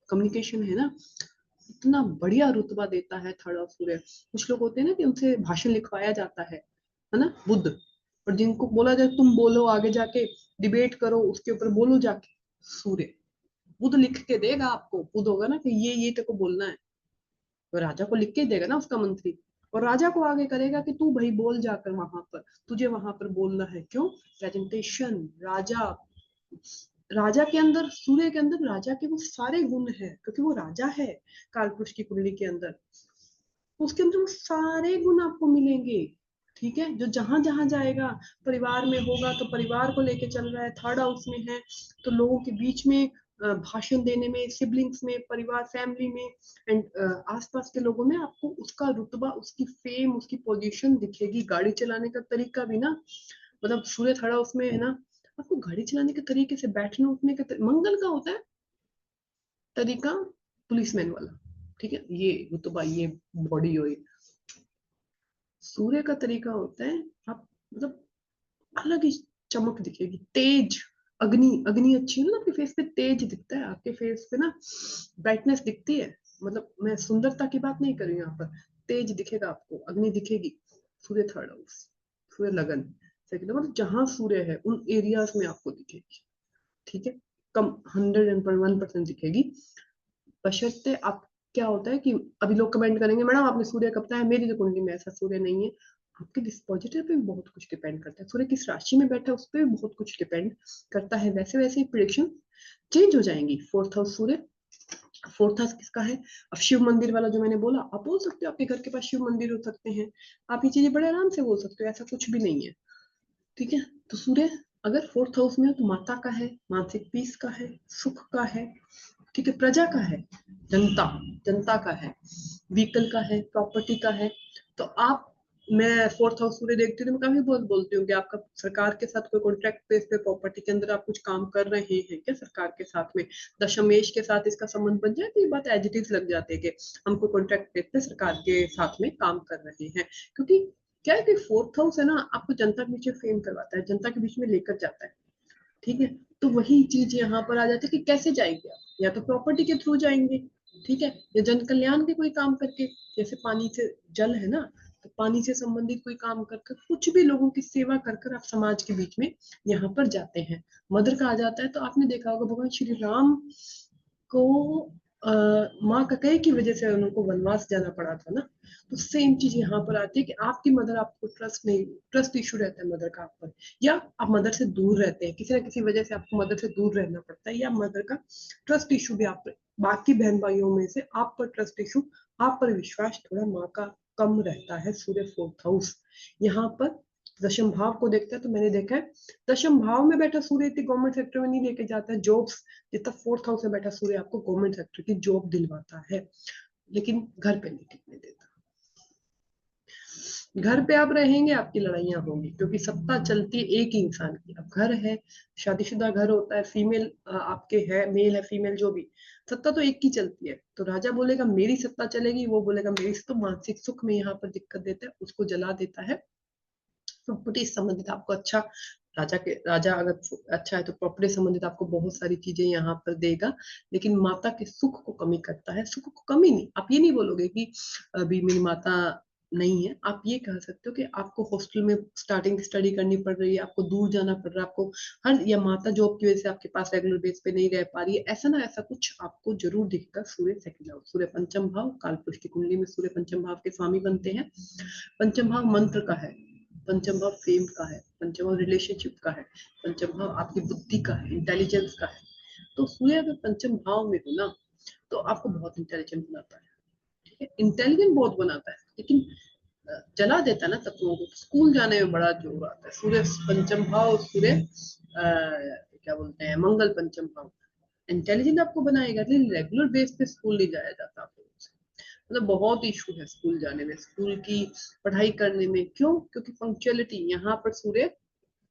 कम्युनिकेशन है ना, इतना बढ़िया रुतबा देता है थर्ड हाउस सूर्य। कुछ लोग होते हैं ना कि उनसे भाषण लिखवाया जाता है ना, बुद्ध, और जिनको बोला जाए तुम बोलो आगे जाके, डिबेट करो उसके ऊपर बोलो जाके, सूर्य बुध लिख के देगा आपको। बुध होगा ना कि ये तेरे को बोलना है, तो राजा को लिख के देगा ना उसका मंत्री, और राजा को आगे करेगा कि तू भाई बोल जाकर वहां पर, तुझे वहां पर बोलना है। क्यों? प्रेजेंटेशन। राजा, राजा के अंदर, सूर्य के अंदर राजा के वो सारे गुण है, क्योंकि वो राजा है कालपुरुष की कुंडली के अंदर, उसके अंदर वो सारे गुण आपको मिलेंगे। ठीक है, जो जहां जहां जाएगा, परिवार में होगा तो परिवार को लेके चल रहा है, थर्ड हाउस में है तो लोगों के बीच में भाषण देने में, सिबलिंग्स में, परिवार फैमिली में, एंड आसपास के लोगों में आपको उसका रुतबा, उसकी फेम, उसकी पोजीशन दिखेगी। गाड़ी चलाने का तरीका भी ना, मतलब सूर्य थर्ड हाउस में है ना, आपको गाड़ी चलाने के तरीके से, बैठने उठने के मंगल का होता है तरीका पुलिसमैन वाला, ठीक है, ये रुतबा, ये बॉडी हो, सूर्य का तरीका होता है, आप मतलब अलग ही चमक दिखेगी, तेज, अग्नि, अग्नि अच्छी है ना आपके फेस पे, तेज दिखता है आपके फेस पे ना, ब्राइटनेस दिखती है। मतलब मैं सुंदरता की बात नहीं कर रही हूँ यहाँ पर, तेज दिखेगा आपको, अग्नि दिखेगी। सूर्य थर्ड हाउस, सूर्य लगन सेकंड, मतलब जहां सूर्य है उन एरियाज में आपको दिखेगी, ठीक है, कम 101% दिखेगी, बशर्ते आप, क्या होता है कि अभी लोग कमेंट करेंगे मैडम आपने सूर्य कब बताया, मेरी तो कुंडली में ऐसा सूर्य नहीं है। आपके डिस्पोजिटर पे भी बहुत कुछ डिपेंड करता है, सूर्य किस राशि में बैठा है उस पर भी बहुत कुछ डिपेंड करता है। वैसे वैसे ही प्रिडिक्शन चेंज हो जाएंगी। फोर्थ हाउस सूर्य, फोर्थ हाउस किसका है? अब शिव मंदिर वाला जो मैंने बोला, आप बोल सकते हो आपके घर के पास शिव मंदिर हो सकते हैं, आप ये चीजें बड़े आराम से बोल सकते हो, ऐसा कुछ भी नहीं है, ठीक है। तो सूर्य अगर फोर्थ हाउस में हो तो माता का है, मानसिक पीस का है, सुख का है, ठीक है, प्रजा का है, जनता, जनता का है, व्हीकल का है, प्रॉपर्टी का है। तो आप, मैं फोर्थ हाउस सूर्य देखती हूँ तो मैं काफी बहुत बोलती हूँ कि आपका सरकार के साथ कोई कॉन्ट्रैक्ट बेस पे प्रॉपर्टी के अंदर आप कुछ काम कर रहे हैं क्या सरकार के साथ में, दशमेश के साथ इसका संबंध बन जाए तो ये बात एज इट इज लग जाती है कि हम कोई कॉन्ट्रैक्ट बेस पे सरकार के साथ में काम कर रहे हैं। क्योंकि क्या है कि फोर्थ हाउस है ना, आपको जनता के बीच में फेम करवाता है, जनता के बीच में लेकर जाता है, ठीक है। तो वही चीज यहाँ पर आ जाती है कि कैसे जाएंगे आप, या तो प्रॉपर्टी के थ्रू जाएंगे, ठीक है, या जन कल्याण के कोई काम करके, जैसे पानी से, जल है ना, तो पानी से संबंधित कोई काम कर कर, कुछ भी लोगों की सेवा कर कर आप समाज के बीच में यहाँ पर जाते हैं। मदर का आ जाता है तो आपने देखा होगा भगवान श्री राम को माँ ककई की वजह से उनको वनवास जाना पड़ा था ना, तो सेम चीज यहाँ पर आती है कि आपकी मदर आपको ट्रस्ट नहीं, ट्रस्ट इशू रहता है मदर का आप पर, या आप मदर से दूर रहते हैं, किसी ना किसी वजह से आपको मदर से दूर रहना पड़ता है, या मदर का ट्रस्ट इशू भी आप पर, बाकी बहन भाइयों में से आप पर ट्रस्ट इशू, आप पर विश्वास थोड़ा माँ का कम रहता है। सूर्य फोर्थ हाउस यहाँ पर दशम भाव को देखता है, तो मैंने देखा है दशम भाव में बैठा सूर्य इतनी गवर्नमेंट सेक्टर में नहीं लेके जाता है जॉब्स, जितना फोर्थ हाउस में बैठा सूर्य आपको गवर्नमेंट सेक्टर की जॉब दिलवाता है, लेकिन घर पे नहीं टिकने देता। घर पे आप रहेंगे आपकी लड़ाइयां होंगी, क्योंकि सत्ता चलती है एक ही इंसान की। अब घर है, शादीशुदा घर होता है, फीमेल आपके है, मेल है फीमेल जो भी, सत्ता तो एक की चलती है। तो राजा बोलेगा मेरी सत्ता चलेगी, वो बोलेगा मेरी, तो मानसिक सुख में यहाँ पर दिक्कत देता है, उसको जला देता है। प्रॉपर्टी संबंधित आपको अच्छा, राजा अगर अच्छा है तो प्रॉपर्टी संबंधित आपको बहुत सारी चीजें यहाँ पर देगा, लेकिन माता के सुख को कमी करता है। सुख को कमी नहीं, आप ये नहीं बोलोगे कि अभी मेरी माता नहीं है, आप ये कह सकते हो कि आपको हॉस्टल में स्टार्टिंग स्टडी करनी पड़ रही है, आपको दूर जाना पड़ रहा है, आपको हर, या माता जॉब की वजह से आपके पास रेगुलर बेस पे नहीं रह पा रही है, ऐसा ना ऐसा कुछ आपको जरूर दिखेगा। सूर्य सेकंड हाउस, सूर्य पंचम भाव, कालपुरुष की कुंडली में सूर्य पंचम भाव के स्वामी बनते हैं। पंचम भाव मंत्र का है, पंचम भाव फेम का है, पंचम भाव रिलेशनशिप का है, पंचम भाव आपकी बुद्धि का है, इंटेलिजेंस का है। तो सूर्य अगर पंचम भाव में हो ना, तो आपको बहुत इंटेलिजेंट बनाता है, ठीक है, इंटेलिजेंट बहुत बनाता है, लेकिन जला देता है ना तत्वों को। स्कूल जाने में बड़ा जोर आता है। सूर्य पंचम भाव, सूर्य क्या बोलते हैं, मंगल पंचम भाव, इंटेलिजेंट आपको बनाएगा, लेकिन रेगुलर बेस पे स्कूल नहीं जाया जाता आप लोगों से, मतलब बहुत इशू है स्कूल जाने में, स्कूल की पढ़ाई करने में। क्यों? क्योंकि पंक्चुअलिटी यहाँ पर सूर्य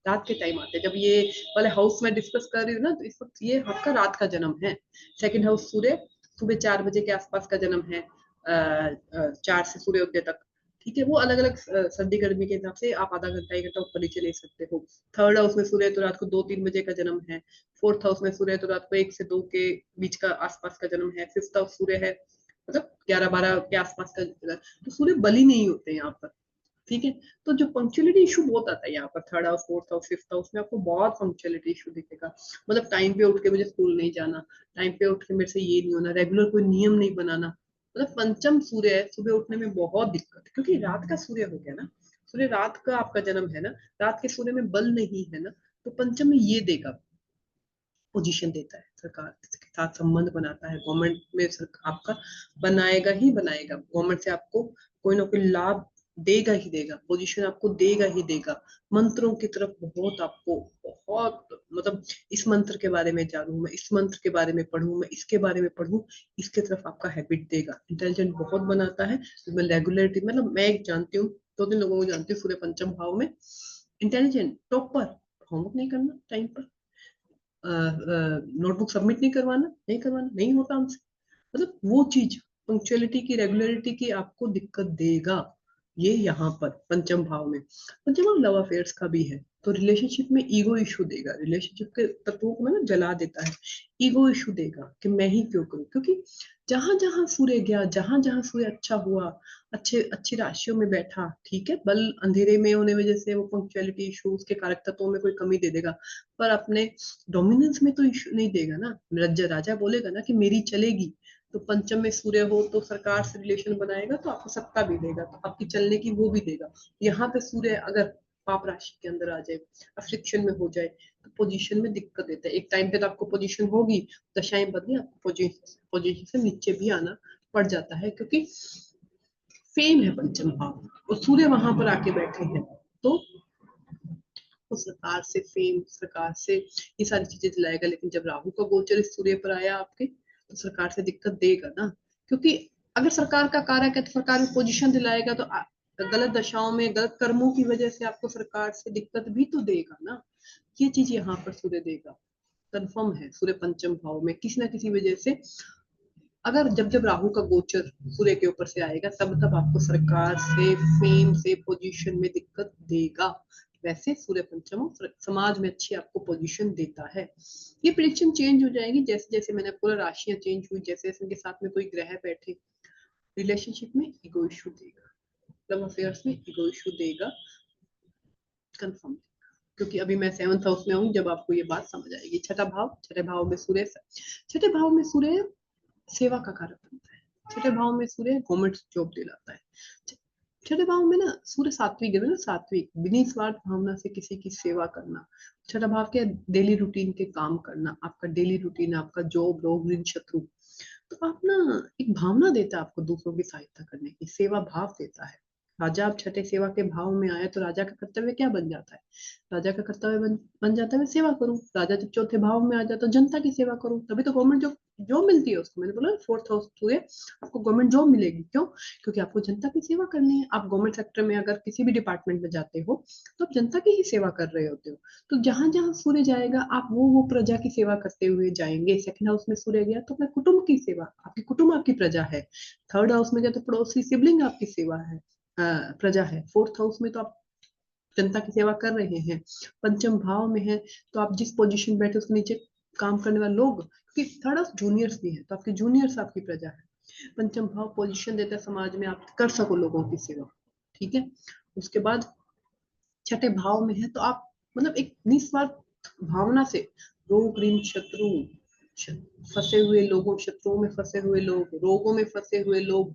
रात के टाइम आते हैं, जब ये वाले हाउस में डिस्कस कर रही हूँ ना, तो इस वक्त ये आपका रात का जन्म है। सेकंड हाउस सूर्य सुबह 4 बजे के आसपास का जन्म है, 4 से सूर्योदय तक, ठीक है। वो अलग अलग सर्दी गर्मी के हिसाब से आप आधा घंटा 1 घंटा ऊपर नीचे ले सकते हो। थर्ड हाउस में सूर्य तो रात को 2-3 बजे का जन्म है। फोर्थ हाउस में सूर्य तो रात को 1 से 2 के बीच का आसपास का जन्म है। फिफ्थ हाउस सूर्य है मतलब 11-12 के आसपास का, तो सूर्य बलि नहीं होते यहाँ पर, ठीक है। तो जो पंक्चुअलिटी इशू बहुत आता है यहाँ पर, third house, fourth house, fifth house में आपको बहुत पंक्चुअलिटी इशू दिखेगा। मतलब टाइम पे उठ के मुझे स्कूल नहीं जाना, टाइम पे उठ के मेरे से ये नहीं होना, रेगुलर कोई नियम नहीं बनाना। मतलब पंचम सूर्य है, सुबह उठने में बहुत दिक्कत, क्योंकि रात का सूर्य हो गया ना, सूर्य रात का आपका जन्म है ना, रात के सूर्य में बल नहीं है ना, तो पंचम में ये देगा, पोजीशन देता है, सरकार के साथ संबंध बनाता है, गवर्नमेंट में आपका बनाएगा ही बनाएगा, गवर्नमेंट से आपको कोई ना कोई लाभ देगा ही देगा, पोजीशन आपको देगा ही देगा। मंत्रों की तरफ बहुत आपको, बहुत मतलब इस मंत्र के बारे में जानूं मैं, इस मंत्र के बारे में पढ़ूं मैं, इसके बारे में पढ़ूं, इसके तरफ आपका हैबिट देगा। इंटेलिजेंट बहुत बनाता है, इसमें रेगुलरिटी, मतलब मैं एक जानती हूँ, 2-3 लोगों को जानती हूँ सूर्य पंचम भाव में इंटेलिजेंट टॉपर, होमवर्क नहीं करना टाइम पर, नोटबुक सबमिट नहीं करवाना नहीं होता हमसे, मतलब वो चीज पंक्चुअलिटी की, रेगुलरिटी की आपको दिक्कत देगा। ये यहाँ पर पंचम भाव में, पंचम भाव लव अफेयर्स का भी है, तो रिलेशनशिप में ईगो इशू देगा, रिलेशनशिप के तत्वों को मतलब जला देता है, ईगो इशू देगा कि मैं ही क्यों करूं, क्योंकि जहां जहां सूर्य गया, जहां जहां सूर्य अच्छा हुआ, अच्छे अच्छी राशियों में बैठा, ठीक है, बल अंधेरे में होने वजह से वो पंक्चुअलिटी इशू उसके कारक तत्वों में कोई कमी दे देगा, पर अपने डोमिनेंस में तो इशू नहीं देगा ना। राजा बोलेगा ना कि मेरी चलेगी, तो पंचम में सूर्य हो तो सरकार से रिलेशन बनाएगा तो आपको सत्ता भी देगा, तो आपकी चलने की वो भी देगा। यहाँ पे सूर्य अगर पाप राशि के अंदर आ जाए, अफ्लिक्शन में हो जाए, तो पोजीशन में दिक्कत देता है। एक टाइम पे तो आपको पोजीशन होगी, दशाएं बदली, आपको पोजीशन से नीचे भी आना पड़ जाता है, क्योंकि फेम है पंचम भाव और सूर्य वहां पर आके बैठे हैं, तो वो सरकार से फेम, सरकार से ये सारी चीजें दिलाएगा। लेकिन जब राहु का गोचर इस सूर्य पर आया आपके, तो सरकार से दिक्कत देगा ना, क्योंकि अगर सरकार का कारक है तो सरकार में पोजीशन दिलाएगा, तो गलत दशाओं में गलत कर्मों की वजह से आपको सरकार से दिक्कत भी तो देगा ना। ये चीज यहाँ पर सूर्य देगा, कंफर्म है। सूर्य पंचम भाव में किसी ना किसी वजह से, अगर जब जब राहु का गोचर सूर्य के ऊपर से आएगा, तब तब आपको सरकार से, फेम से, पोजीशन में दिक्कत देगा। वैसे सूर्य पंचम समाज में अच्छी आपको पोजीशन देता है। ये प्रेडिक्शन चेंज हो जाएगी जैसे जैसे मैंने पूरा राशियां चेंज हुई, जैसे जैसे इनके साथ में कोई ग्रह बैठे। रिलेशनशिप में ईगो इशू देगा, लव अफेयर्स में ईगो इशू देगा, कंफर्म। क्योंकि अभी मैं 7th हाउस में हूँ, जब आपको ये बात समझ आएगी। छठा भाव, छठे भाव में सूर्य, छठे भाव में सूर्य सेवा का कारक बनता है। छठे भाव में सूर्य गवर्नमेंट जॉब दिलाता है। छठे भाव में ना सूर्य सात्विक है ना, सात्विक, बिना स्वार्थ भावना से किसी की सेवा करना। छठा भाव के डेली रूटीन के काम करना, आपका डेली रूटीन, आपका जॉब, रोग, ऋण, शत्रु, तो आप ना एक भावना देता है आपको दूसरों की सहायता करने की, सेवा भाव देता है। राजा अब छठे सेवा के भाव में आया तो राजा का कर्तव्य क्या बन जाता है? राजा का कर्तव्य बन जाता है मैं सेवा करूं। राजा जब चौथे भाव में आ जाता है तो जनता की सेवा करूं, तभी तो गवर्नमेंट जॉब जॉब मिलती है उसको। मैंने बोला 4th हाउस हुए आपको गवर्नमेंट जॉब मिलेगी, क्यों? क्योंकि आपको जनता की सेवा करनी है। आप गवर्नमेंट सेक्टर में अगर किसी भी डिपार्टमेंट में जाते हो तो आप जनता की ही सेवा कर रहे होते हो। तो जहां जहां सूर्य जाएगा आप वो प्रजा की सेवा करते हुए जाएंगे। सेकंड हाउस में सूर्य गया तो अपने कुटुंब की सेवा, आपकी कुटुंब आपकी प्रजा है। थर्ड हाउस में गया तो पड़ोसी सिबलिंग आपकी सेवा है, प्रजा है। 4th हाउस में तो आप जनता की सेवा कर रहे हैं। पंचम भाव में है तो आप जिस पोजीशन बैठे उसके नीचे काम करने वाले लोग, क्योंकि थर्ड हाउस जूनियर्स भी है, तो आपके जूनियर्स आपकी प्रजा है। पंचम भाव पोजीशन देता है समाज में आप कर सको लोगों की सेवा, ठीक है। उसके बाद छठे भाव में है तो आप मतलब एक निस्वार्थ भावना से रोग, ऋण, शत्रु, फंसे हुए लोगों, शत्रुओं में फंसे हुए लोग, रोगों में फंसे हुए लोग,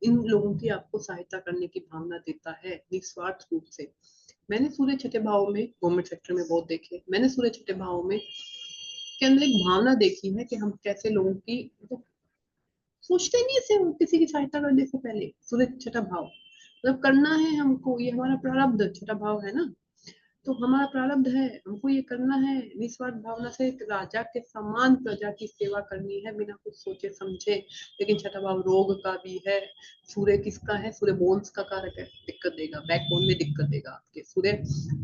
इन लोगों की आपको सहायता करने की भावना देता है निस्वार्थ रूप से। मैंने सूर्य छठे भाव में गवर्नमेंट सेक्टर में बहुत देखे। मैंने सूर्य छठे भाव में के अंदर एक भावना देखी है कि हम कैसे लोगों की मतलब सोचते नहीं ऐसे किसी की सहायता करने से पहले। सूर्य छठा भाव मतलब करना है हमको, ये हमारा प्रारब्ध, छठा भाव है ना, तो हमारा प्रारब्ध है, हमको ये करना है। निस्वार्थ भावना से एक राजा के समान प्रजा की सेवा करनी है बिना कुछ सोचे समझे। लेकिन छठा भाव रोग का भी है। सूर्य किसका है? सूर्य बोन्स का कारक है, दिक्कत देगा, बैकबोन में दिक्कत देगा आपके। सूर्य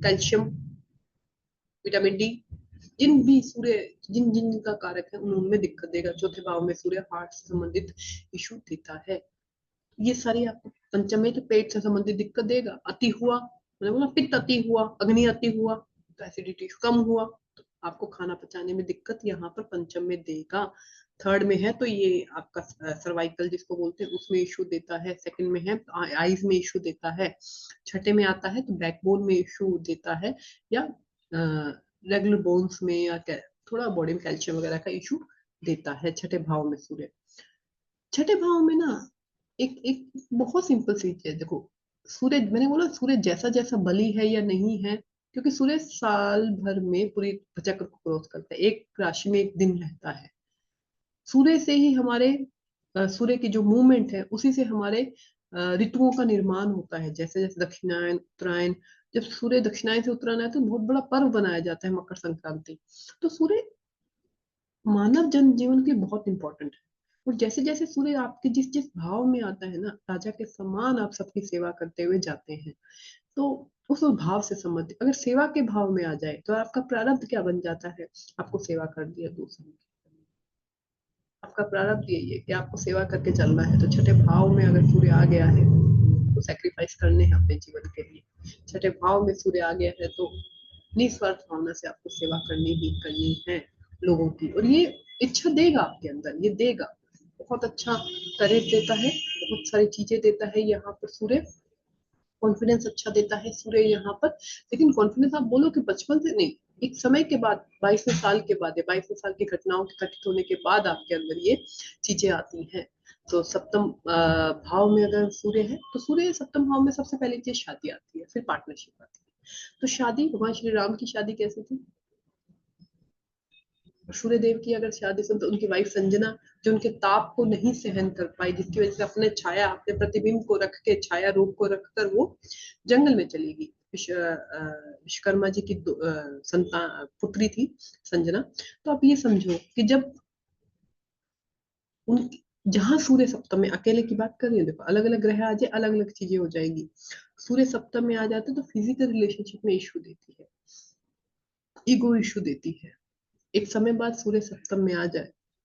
कैल्शियम, विटामिन डी, जिन भी सूर्य जिन जिन का कारक है उनमें दिक्कत देगा। चौथे भाव में सूर्य हार्ट से संबंधित इशू देता है। ये सारी आपको पंचम में तो पेट से संबंधित दिक्कत देगा। अति हुआ, मैंने बोला पित्त अति हुआ, अग्नि अति हुआ तो एसिडिटी कम हुआ, तो आपको खाना पचाने में दिक्कत यहाँ पर पंचम में देगा। थर्ड में है तो ये आपका सर्वाइकल जिसको बोलते हैं उसमें इशू देता है। सेकंड में है तो आईज में इशू देता है। छठे में आता है तो बैकबोन में इशू देता है, या रेगुलर बोन्स में, या थोड़ा बॉडी में कैल्शियम वगैरह का इशू देता है छठे भाव में सूर्य। छठे भाव में ना एक एक बहुत सिंपल सी चीज है, देखो सूर्य, मैंने बोला सूर्य जैसा जैसा बली है या नहीं है, क्योंकि सूर्य साल भर में पूरी चक्र को क्रॉस करता है, एक राशि में एक दिन रहता है। सूर्य से ही हमारे सूर्य की जो मूवमेंट है उसी से हमारे ऋतुओं का निर्माण होता है। जैसे जैसे दक्षिणायन, उत्तरायण, जब सूर्य दक्षिणायन से उत्तरायण आता है तो बहुत बड़ा पर्व बनाया जाता है मकर संक्रांति। तो सूर्य मानव जन जीवन के बहुत इंपॉर्टेंट है। और जैसे जैसे सूर्य आपके जिस जिस भाव में आता है ना, राजा के समान आप सबकी सेवा करते हुए जाते हैं। तो उस भाव से संबंधित अगर सेवा के भाव में आ जाए तो आपका प्रारब्ध क्या बन जाता है? आपको सेवा कर दिया दूसरों की, आपका प्रारब्ध यही है कि आपको सेवा करके चलना है। तो छठे भाव में अगर सूर्य आ गया है तो सैक्रिफाइस करने हैं अपने जीवन के लिए। छठे भाव में सूर्य आ गया है तो निस्वार्थ भावना से आपको सेवा करनी ही करनी है लोगों की, और ये इच्छा देगा आपके अंदर, ये देगा, बहुत अच्छा करेज देता है, बहुत सारी चीजें देता है यहाँ पर सूर्य, कॉन्फिडेंस अच्छा देता है सूर्य यहाँ पर। लेकिन कॉन्फिडेंस आप बोलो कि बचपन से नहीं, एक समय के बाद, 22वें साल के बाद या 22वें साल की घटनाओं के घटित होने के बाद आपके अंदर ये चीजें आती हैं। तो सप्तम भाव में अगर सूर्य है तो सूर्य सप्तम भाव में सबसे पहले चीज शादी आती है, फिर पार्टनरशिप आती है। तो शादी, भगवान श्री राम की शादी कैसी थी? सूर्य देव की अगर शादी सुन तो उनकी वाइफ संजना, जो उनके ताप को नहीं सहन कर पाई, जिसकी वजह से अपने छाया, अपने प्रतिबिंब को रख के, छाया रूप को रखकर वो जंगल में चली गई। विश्वकर्मा जी की संतान पुत्री थी संजना। तो आप ये समझो कि जब उन, जहां सूर्य सप्तम में, अकेले की बात कर रही हूँ, देखो अलग अलग ग्रह आ जाए अलग अलग चीजें हो जाएंगी। सूर्य सप्तम में आ जाते तो फिजिकल रिलेशनशिप में इश्यू देती है, ईगो इश्यू देती है। एक समय बाद सूर्य सप्तम में आ जाए,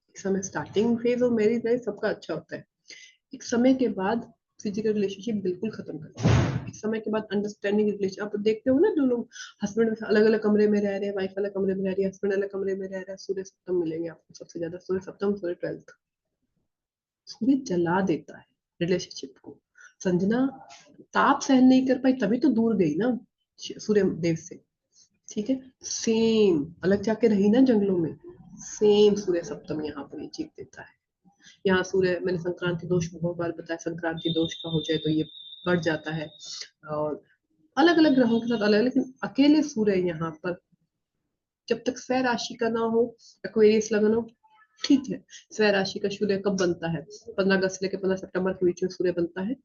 एक समय स्टार्टिंग फेज और मैरिज लाइफ सबका अच्छा होता है, एक समय के बाद फिजिकल रिलेशनशिप बिल्कुल खत्म कर देते हैं। एक समय के बाद अंडरस्टैंडिंग रिलेशन, आप देखते हो ना, जो लोग हस्बैंड अलग अलग कमरे में रह रहे हैं, वाइफ अलग कमरे में रह रही है, हस्बैंड अलग कमरे में रह रहा है, सूर्य सप्तम मिलेंगे आपको सबसे ज्यादा, सूर्य सप्तम, सूर्य 12th। सूर्य जला देता है रिलेशनशिप को। संजना ताप सहन नहीं कर पाई तभी तो दूर गई ना सूर्य देव से, ठीक है। सेम अलग जाके रही ना जंगलों में, सेम सूर्य सप्तम यहाँ पर ये चीज देता है। यहाँ सूर्य, मैंने संक्रांति दोष बहुत बार बताया, संक्रांति दोष का हो जाए तो ये बढ़ जाता है। और अलग अलग ग्रहों के साथ अलग, लेकिन अकेले सूर्य यहाँ पर जब तक स्वय राशि का ना हो, एक्वेरियस लगन हो, ठीक है। स्वय राशि का सूर्य कब बनता है? 15 अगस्त लेके 15 सितंबर के बीच में सूर्य बनता है,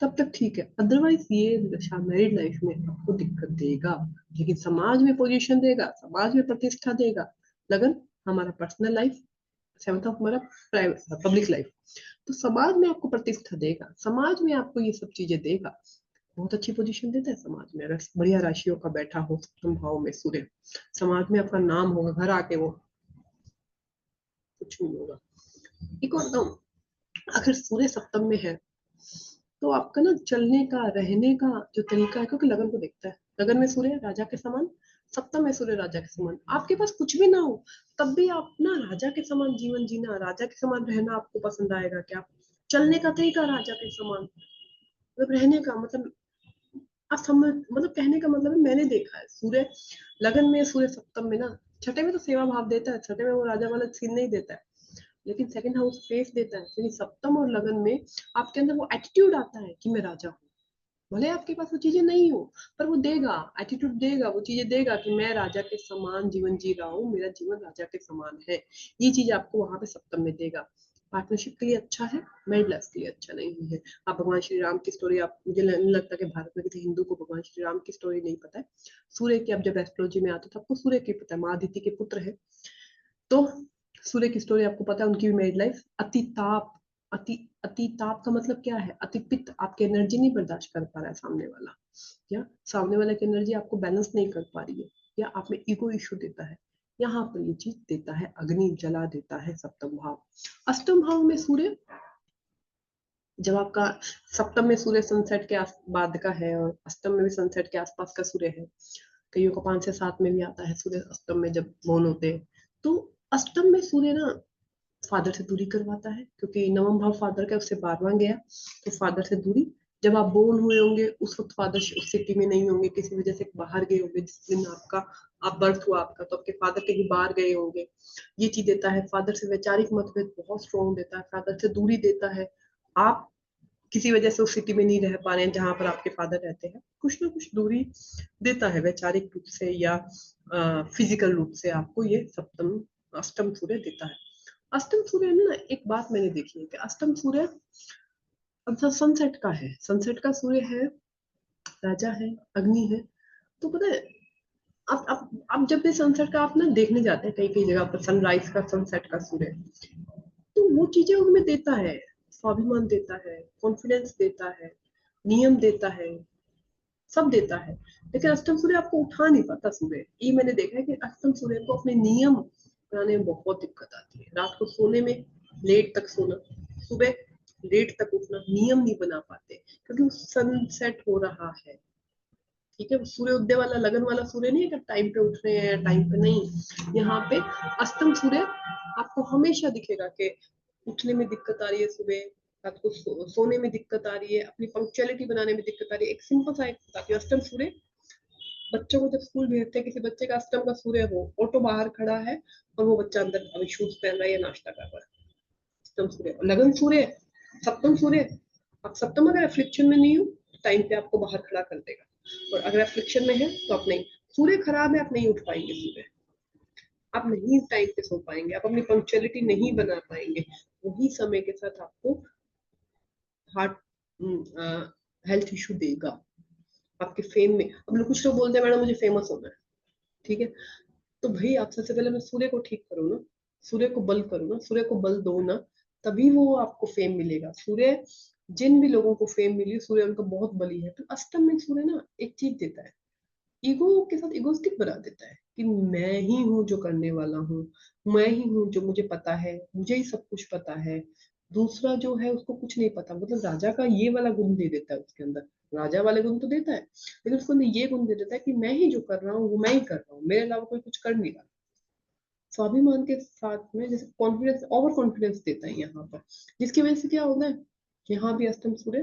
तब तक ठीक है। अदरवाइज ये दशा मैरिड लाइफ में आपको दिक्कत देगा, लेकिन समाज में पोजीशन देगा, समाज में प्रतिष्ठा देगा। लगन हमारा पर्सनल लाइफ, 7th ऑफ हमारा प्राइवेट पब्लिक लाइफ। तो समाज में आपको प्रतिष्ठा देगा, समाज में आपको ये सब चीजें देगा, बहुत अच्छी पोजीशन देता है समाज में। अगर बढ़िया राशियों का बैठा हो सप्तम भाव में सूर्य, समाज में आपका नाम होगा, घर आके वो कुछ नहीं होगा। एक और बताऊं, अगर सूर्य सप्तम में है तो आपका ना चलने का, रहने का जो तरीका है, क्योंकि लगन को देखता है, लगन में सूर्य राजा के समान, सप्तम में सूर्य राजा के समान, आपके पास कुछ भी ना हो तब भी आप ना राजा के समान जीवन जीना, राजा के समान रहना आपको पसंद आएगा क्या? चलने का तरीका राजा के समान, मतलब रहने का मतलब, आप समझ, मतलब कहने का मतलब है, मैंने देखा है सूर्य लगन में, सूर्य सप्तम में ना, छठे में तो सेवा भाव देता है, छठे में वो राजा वाला सीन नहीं देता है, लेकिन सेकंड हाउस फेस देता है, लेकिन सप्तम और लगन में आपके अंदर वो एटीट्यूड आता है कि मैं राजा हूँ। भले आपके पास वो चीजें नहीं हो, पर वो देगा, एटीट्यूड देगा, वो चीजें देगा कि मैं राजा के समान जीवन जी रहा हूँ, मेरा जीवन राजा के समान है। ये चीज आपको वहां पे सप्तम में देगा। पार्टनरशिप के लिए अच्छा है, मैरिड लाइफ के लिए अच्छा नहीं है। आप भगवान श्री राम की स्टोरी, आप, मुझे नहीं लगता कि भारत में किसी हिंदू को भगवान श्री राम की स्टोरी नहीं पता है। सूर्य की, अब जब एस्ट्रोलॉजी में आता था आपको सूर्य की पता है, महादिति के पुत्र है, तो सूर्य की स्टोरी आपको पता है, उनकी भी मैरिड लाइफ। अति ताप, अति अति ताप का मतलब क्या है? अति पित्त, आपकी एनर्जी नहीं बर्दाश्त कर पा रहा है सामने वाला, या सामने वाले की एनर्जी आपको बैलेंस नहीं कर पा रही है, या आप में ईगो इशू देता है, यहाँ पर ये चीज देता है, अग्नि जला देता है सप्तम भाव। अष्टम भाव में सूर्य, जब आपका सप्तम में सूर्य सनसेट के बाद का है, और अष्टम में भी सनसेट के आसपास का सूर्य है, कईयों को 5 से 7 में भी आता है सूर्य अष्टम में जब मौन होते हैं। तो अष्टम में सूर्य ना फादर से दूरी करवाता है, क्योंकि नवम भाव फादर का, उससे 12वां गया, तो फादर से दूरी। जब आप बोर्न हुए होंगे उस वक्त फादर उस सिटी में नहीं होंगे, किसी वजह से बाहर गए होंगे, जिस दिन आपका आप बर्थ हुआ आपका, तो आपके फादर कहीं बाहर गए होंगे, ये चीज देता है। फादर से वैचारिक मतभेद बहुत स्ट्रॉन्ग देता है, फादर से दूरी देता है। आप किसी वजह से उस सिटी में नहीं रह पा रहे हैं जहां पर आपके फादर रहते हैं, कुछ ना कुछ दूरी देता है, वैचारिक रूप से या फिजिकल रूप से आपको ये सप्तम अष्टम सूर्य देता है। अष्टम सूर्य में ना एक बात मैंने देखी है कि अष्टम सूर्य, अब सनसेट का है, सनसेट का सूर्य है, राजा है, अग्नि है, तो पता है, अब जब भी सनसेट का आप ना देखने जाते हैं कई कई जगह पर, सनराइज का, सनसेट का सूर्य, तो वो चीजें उनमें देता है, स्वाभिमान देता है, कॉन्फिडेंस देता है, नियम देता है, सब देता है। लेकिन अष्टम सूर्य आपको उठा नहीं पाता सूर्य, ये मैंने देखा है कि अष्टम सूर्य को अपने नियम बनाने में बहुत दिक्कत आती है, रात को सोने में लेट तक सोना, सुबह लेट तक उठना, नियम नहीं बना पाते, क्योंकि सनसेट हो रहा है, ठीक है, सूर्योदय वाला लगन वाला सूर्य नहीं है कि टाइम पे उठ रहे हैं टाइम पे नहीं। यहाँ पे अस्तम सूर्य आपको हमेशा दिखेगा कि उठने में दिक्कत आ रही है सुबह, रात को सोने में दिक्कत आ रही है, अपनी पंक्चुअलिटी बनाने में दिक्कत आ रही है। एक सिंपल सा एक बताती हूँ, अष्टम सूर्य बच्चों को जब स्कूल भेजते हैं, किसी बच्चे का अष्टम का सूर्य हो, ऑटो बाहर खड़ा है और वो बच्चा अंदर अभी शूज पहन रहा है या नाश्ता कर रहा है, अष्टम सूर्य। और लगन सूर्य, सप्तम सूर्य, आप सप्तम अगर अफ्लिक्शन में नहीं हो तो टाइम पे आपको बाहर खड़ा कर देगा, और अगर अफ्लिक्शन में है तो आप नहीं। सूर्य खराब है, आप नहीं उठ पाएंगे सुबह, आप नहीं टाइम पे सो पाएंगे, आप अपनी पंक्चुअलिटी नहीं बना पाएंगे। वही समय के साथ आपको हार्ट हेल्थ इशू देगा, आपके फेम में। अब लोग कुछ लोग बोलते हैं मैडम मुझे फेमस होना है, ठीक है, तो भाई आप सबसे पहले मैं सूर्य को ठीक करो ना, सूर्य को बल करो ना, सूर्य को बल दो ना, तभी वो आपको फेम मिलेगा। सूर्य, जिन भी लोगों को फेम मिली सूर्य उनका बहुत बली है। तो अष्टम में सूर्य ना एक चीज देता है, ईगो के साथ इगोस्टिक बना देता है कि मैं ही हूँ जो करने वाला हूँ, मैं ही हूँ जो, मुझे पता है, मुझे ही सब कुछ पता है, दूसरा जो है उसको कुछ नहीं पता। मतलब राजा का ये वाला गुण दे देता है उसके अंदर, राजा वाले गुण तो देता है लेकिन उसको अंदर ये गुण दे देता है कि मैं ही जो कर रहा हूँ वो मैं ही कर रहा हूँ, मेरे अलावा कोई कुछ कर नहीं रहा। स्वाभिमान के साथ में जैसे कॉन्फिडेंस, ओवर कॉन्फिडेंस देता है यहाँ पर, जिसकी वजह से क्या होता है, यहाँ भी अष्टम सूर्य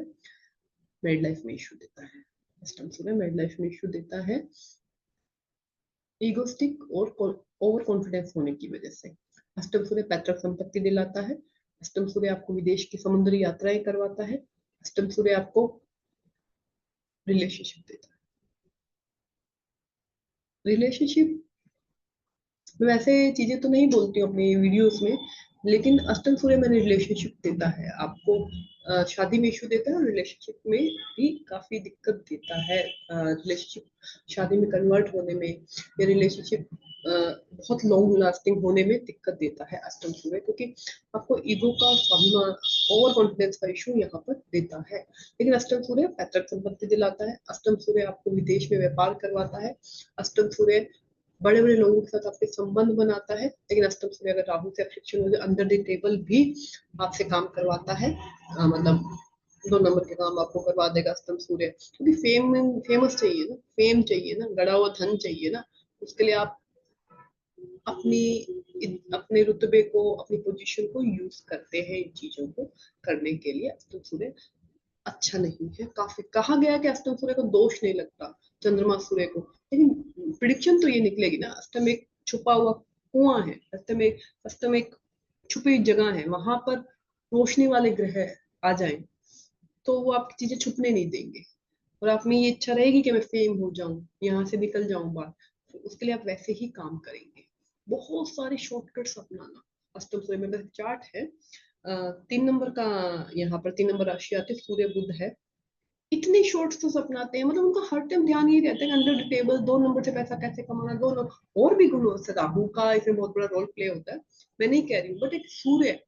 मैरिड लाइफ में इश्यू देता है, अष्टम सूर्य मैरिड लाइफ में इश्यू देता है ईगोस्टिक और ओवर कॉन्फिडेंस होने की वजह से। अष्टम सूर्य पैतृक संपत्ति दिलाता है, अष्टम सूर्य आपको विदेश की समुद्री यात्राएं करवाता है, अष्टम सूर्य आपको रिलेशनशिप देता है। रिलेशनशिप मैं वैसे चीजें तो नहीं बोलती हूँ अपनी वीडियोस में, लेकिन अष्टम सूर्य मैंने रिलेशनशिप देता है आपको, शादी में इशू देता है और रिलेशनशिप में भी काफी दिक्कत देता है। रिलेशनशिप शादी में कन्वर्ट होने में या रिलेशनशिप बहुत लॉन्ग लास्टिंग होने में दिक्कत देता है अष्टम सूर्य, क्योंकि आपको ईगो का, स्वाभिमान, ओवर कॉन्फिडेंस का इशू यहाँ पर देता है। लेकिन अष्टम सूर्य पैतृक संपत्ति दिलाता है, अष्टम सूर्य आपको विदेश में व्यापार करवाता है, अष्टम सूर्य बड़े बड़े लोगों के साथ आपके संबंध बनाता है। लेकिन अष्टम सूर्य अगर राहु से अफेक्शन हो जाए, अंडर द टेबल भी आपसे काम करवाता है, मतलब 2 नंबर के काम आपको करवा देगा अष्टम सूर्य। क्योंकि फेमस चाहिए ना, फेम चाहिए ना, गड़ा हुआ धन चाहिए ना, उसके लिए आप अपनी अपने रुतबे को, अपनी पोजीशन को यूज करते हैं इन चीजों को करने के लिए। अष्टम सूर्य अच्छा नहीं है, काफी कहा गया कि अष्टम सूर्य को दोष नहीं लगता चंद्रमा सूर्य को, लेकिन प्रिडिक्शन तो ये निकलेगी ना, अष्टम एक छुपा हुआ कुआं है, अष्टम एक छुपी जगह है, वहां पर रोशनी वाले ग्रह आ जाएं तो वो आपकी चीजें छुपने नहीं देंगे, और आप में ये इच्छा रहेगी कि मैं फेम हो जाऊं, यहाँ से निकल जाऊं बाहर, तो उसके लिए आप वैसे ही काम करेंगे। बहुत सारे शॉर्टकट्स अपनाना। अष्टम सूर्य में बस चार्ट है, 3 नंबर का, यहाँ पर 3 नंबर राशि आती है, सूर्य बुध है, इतने शॉर्ट्स तो अपनाते हैं, मतलब उनका हर टाइम ध्यान ये रहता है कि अंडर द टेबल 2 नंबर से पैसा कैसे कमाना, 2 नंबर और भी गुण से राहु का इसमें बहुत बड़ा रोल प्ले होता है, मैं नहीं कह रही हूँ, बट एक सूर्य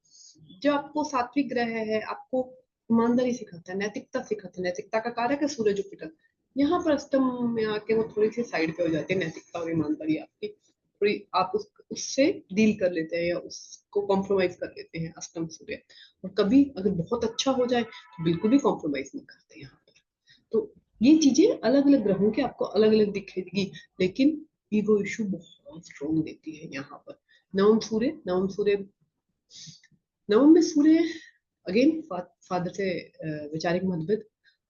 जो आपको सात्विक ग्रह है, आपको ईमानदारी सिखाता है, नैतिकता सिखाता है, नैतिकता का कारक है सूर्य जुपिटर, यहाँ पर अष्टम में आके वो थोड़ी सी साइड पे हो जाती है नैतिकता और ईमानदारी आपकी, थोड़ी आप उससे डील कर लेते हैं या उसको कॉम्प्रोमाइज कर लेते हैं अष्टम सूर्य। और कभी अगर बहुत अच्छा हो जाए तो बिल्कुल भी कॉम्प्रोमाइज नहीं करते यहाँ पर। तो ये चीजें अलग अलग ग्रहों के आपको अलग अलग दिखेगी, लेकिन ईगो इशू बहुत स्ट्रॉन्ग देती है यहाँ पर। नवम सूर्य नवम में सूर्य अगेन फादर से वैचारिक मतभेद,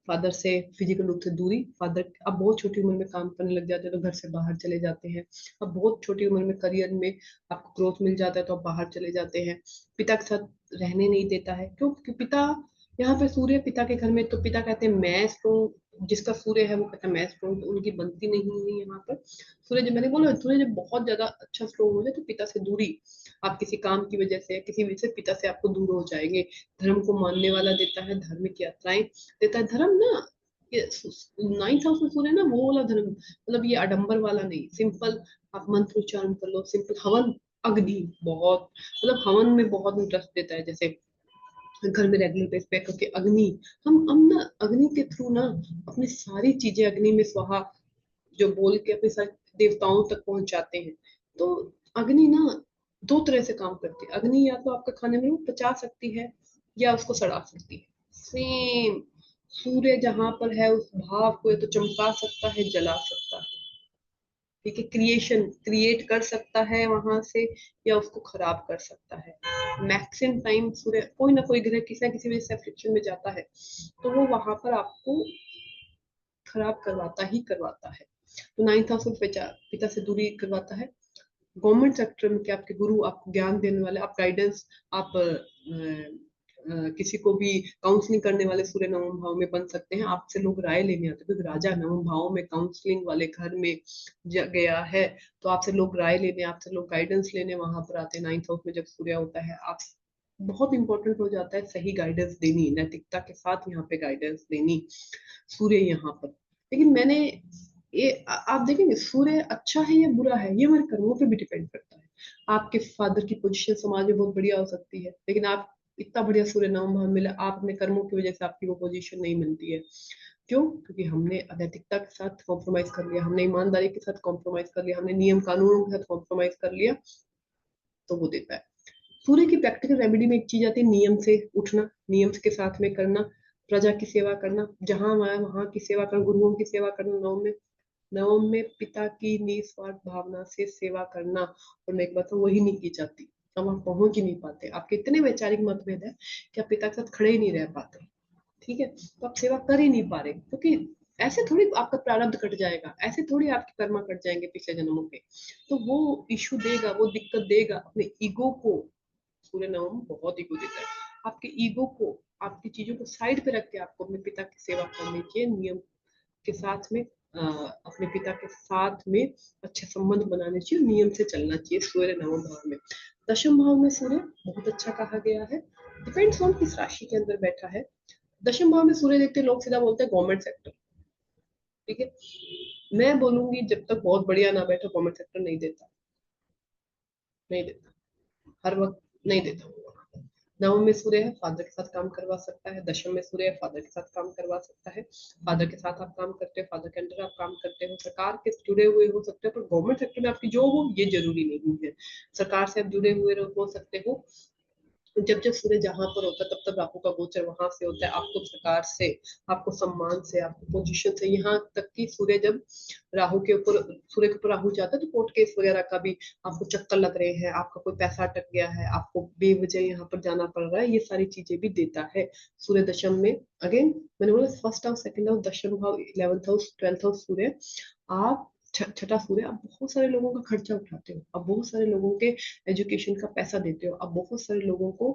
फादर से फिजिकल रूप से दूरी, फादर अब बहुत छोटी उम्र में काम करने लग जाते हैं तो घर से बाहर चले जाते हैं, अब बहुत छोटी उम्र में करियर में आपको ग्रोथ मिल जाता है तो आप बाहर चले जाते हैं, पिता के साथ रहने नहीं देता है, क्यों? क्योंकि पिता, यहाँ पे सूर्य पिता के घर में, तो पिता कहते हैं मैं स्ट्रोंग, जिसका सूर्य है वो कहता है मैं स्ट्रोंग, तो उनकी बनती नहीं है यहाँ पर। सूर्य जब मैंने बोला सूर्य जब बहुत ज्यादा अच्छा स्ट्रोंग हो जाए तो पिता से दूरी, आप किसी काम की वजह से, किसी वजह से पिता से आपको दूर हो जाएंगे। धर्म को मानने वाला देता है, धार्मिक यात्राएं देता है, धर्म ना, ये 9th हाउस में सूर्य ना वो वाला धर्म, मतलब ये आडंबर वाला नहीं, सिंपल आप मंत्र उच्चारण कर लो, सिंपल हवन, अग्नि बहुत, मतलब हवन में बहुत इंटरेस्ट देता है, जैसे घर में रेगुलर बेस पे करके अग्नि, हम ना अग्नि के थ्रू ना अपनी सारी चीजें अग्नि में स्वाहा जो बोल के अपने सारे देवताओं तक पहुंचाते हैं। तो अग्नि ना 2 तरह से काम करती है, अग्नि या तो आपका खाने में वो पचा सकती है या उसको सड़ा सकती है, सेम सूर्य जहां पर है उस भाव को या तो चमका सकता है, जला सकता है। ठीक है, क्रिएशन क्रिएट कर सकता है वहां से, या उसको खराब कर सकता है। मैक्सिमम टाइम सूर्य कोई ना कोई ग्रह किसी ना किसी वजह से अफेक्शन में जाता है, तो वो वहां पर आपको खराब करवाता ही करवाता है। तो नाइन्थ हाउस में पिता से दूरी करवाता है। गवर्नमेंट सेक्टर में क्या आपके गुरु, आपको ज्ञान देने वाले, आप गाइडेंस, आप किसी को भी काउंसलिंग करने वाले सूर्य नवम भाव में बन सकते हैं। आपसे लोग राय लेने आते हैं, क्योंकि राजा नवम भाव में काउंसलिंग वाले घर में गया है, तो आपसे लोग राय लेने, आपसे लोग गाइडेंस लेने वहां पर आते हैं। नाइन्थ हाउस में जब सूर्य होता है, आप बहुत इंपॉर्टेंट हो जाता है सही गाइडेंस देनी, नैतिकता के साथ यहाँ पे गाइडेंस देनी सूर्य यहाँ पर। लेकिन मैंने ये आप देखेंगे सूर्य अच्छा है या बुरा है, ये हमारे कर्मों पे भी डिपेंड करता है। आपके फादर की पोजीशन समाज में बहुत बढ़िया हो सकती है, लेकिन आप इतना बढ़िया सूर्य नवम भाव मिला, आप अपने कर्मों की वजह से आपकी वो पोजीशन नहीं मिलती है। क्यों? क्योंकि हमने अनैतिकता के साथ कॉम्प्रोमाइज कर लिया, हमने ईमानदारी के साथ कॉम्प्रोमाइज कर लिया, हमने नियम कानूनों के साथ कॉम्प्रोमाइज कर लिया, तो वो देता है। सूर्य की प्रैक्टिकल रेमेडी में एक चीज आती है, नियम से उठना, नियम के साथ में करना, प्रजा की सेवा करना, जहां वहां वहां की सेवा करना, गुरुओं की सेवा करना। नवम में पिता की निस्वार्थ भावना से सेवा करना, और मैं एक बात वही नहीं की जाती, हम आप पहुंच ही नहीं पाते। आपके इतने वैचारिक मतभेद है कि आप पिता के साथ खड़े ही नहीं रह पाते। ठीक है, तो आप सेवा कर ही नहीं पा रहे, क्योंकि ऐसे थोड़ी आपका प्रारब्ध कट जाएगा, ऐसे थोड़ी आपके कर्मा कट जाएंगे पिछले जन्मों के। तो वो इशू देगा, वो दिक्कत देगा अपने ईगो को। सूर्य नवम बहुत ईगो देता है आपके ईगो को। आपकी चीजों को साइड पे रख के आपको अपने पिता की सेवा करनी चाहिए, नियम के साथ में अपने पिता के साथ में अच्छे संबंध बनाने चाहिए, नियम से चलना चाहिए। सूर्य नवम भाव में, दशम भाव में सूर्य बहुत अच्छा कहा गया है। डिपेंड्स ऑन किस राशि के अंदर बैठा है। दशम भाव में सूर्य देखते लोग सीधा बोलते हैं गवर्नमेंट सेक्टर। ठीक है, मैं बोलूंगी जब तक बहुत बढ़िया ना बैठो गवर्नमेंट सेक्टर नहीं देता, नहीं देता, हर वक्त नहीं देता। नवम में सूर्य है, फादर के साथ काम करवा सकता है। दशम में सूर्य है, फादर के साथ काम करवा सकता है। फादर के साथ आप काम करते हो, फादर के अंडर आप काम करते हो, सरकार के जुड़े हुए हो सकते हो, पर गवर्नमेंट सेक्टर में आपकी जॉब हो ये जरूरी नहीं है। सरकार से आप जुड़े हुए हो सकते हो। जब जब सूर्य जहां पर होता है तब तब राहु का गोचर वहां से होता है, आपको सरकार से, आपको सम्मान से, आपको पोजीशन से, यहाँ तक कि सूर्य जब राहु के ऊपर, सूर्य के ऊपर राहु जाता है तो कोर्ट केस वगैरह का भी आपको चक्कर लग रहे हैं, आपका कोई पैसा अटक गया है, आपको बेवजह यहाँ पर जाना पड़ रहा है, ये सारी चीजें भी देता है सूर्य दशम में। अगेन मैंने बोला फर्स्ट हाउस, सेकंड हाउस, दशम भाव, 11th हाउस, 12th हाउस सूर्य। आप छठा सूर्य, आप बहुत सारे लोगों का खर्चा उठाते हो, आप बहुत सारे लोगों के एजुकेशन का पैसा देते हो, आप बहुत सारे लोगों को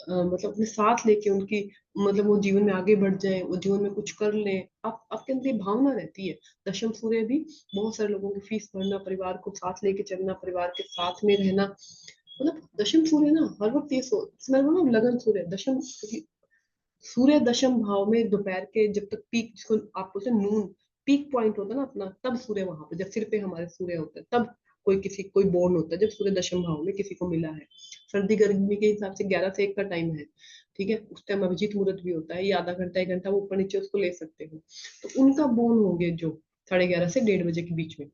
मतलब अपने साथ लेके उनकी, मतलब वो जीवन में आगे बढ़ जाए, वो जीवन में कुछ कर लें, आप आपके अंदर ये भावना रहती है। दशम सूर्य भी बहुत सारे लोगों की फीस भरना, परिवार को साथ लेके चलना, परिवार के साथ में रहना, मतलब दशम सूर्य ना हर वक्त ये सोच, मैं बोलूँ लगन सूर्य दशम, सूर्य दशम भाव में दोपहर के जब तक पीक, जिसको आप बोलते हैं नून, पीक पॉइंट होता है ना अपना, तब सूर्य वहां पे, जब सिर पे हमारे सूर्य होता है तब कोई बोर्न होता है, जब सूर्य दशम भाव में किसी को मिला है। सर्दी गर्मी के हिसाब से 11 से 1 का टाइम है। ठीक है, उस टाइम अभिजीत मुहूर्त भी होता है, ये आधा घंटा 1 घंटा वो ऊपर नीचे उसको ले सकते हो। तो उनका बोर्न होंगे जो 11:30 से 1:30 बजे के बीच में।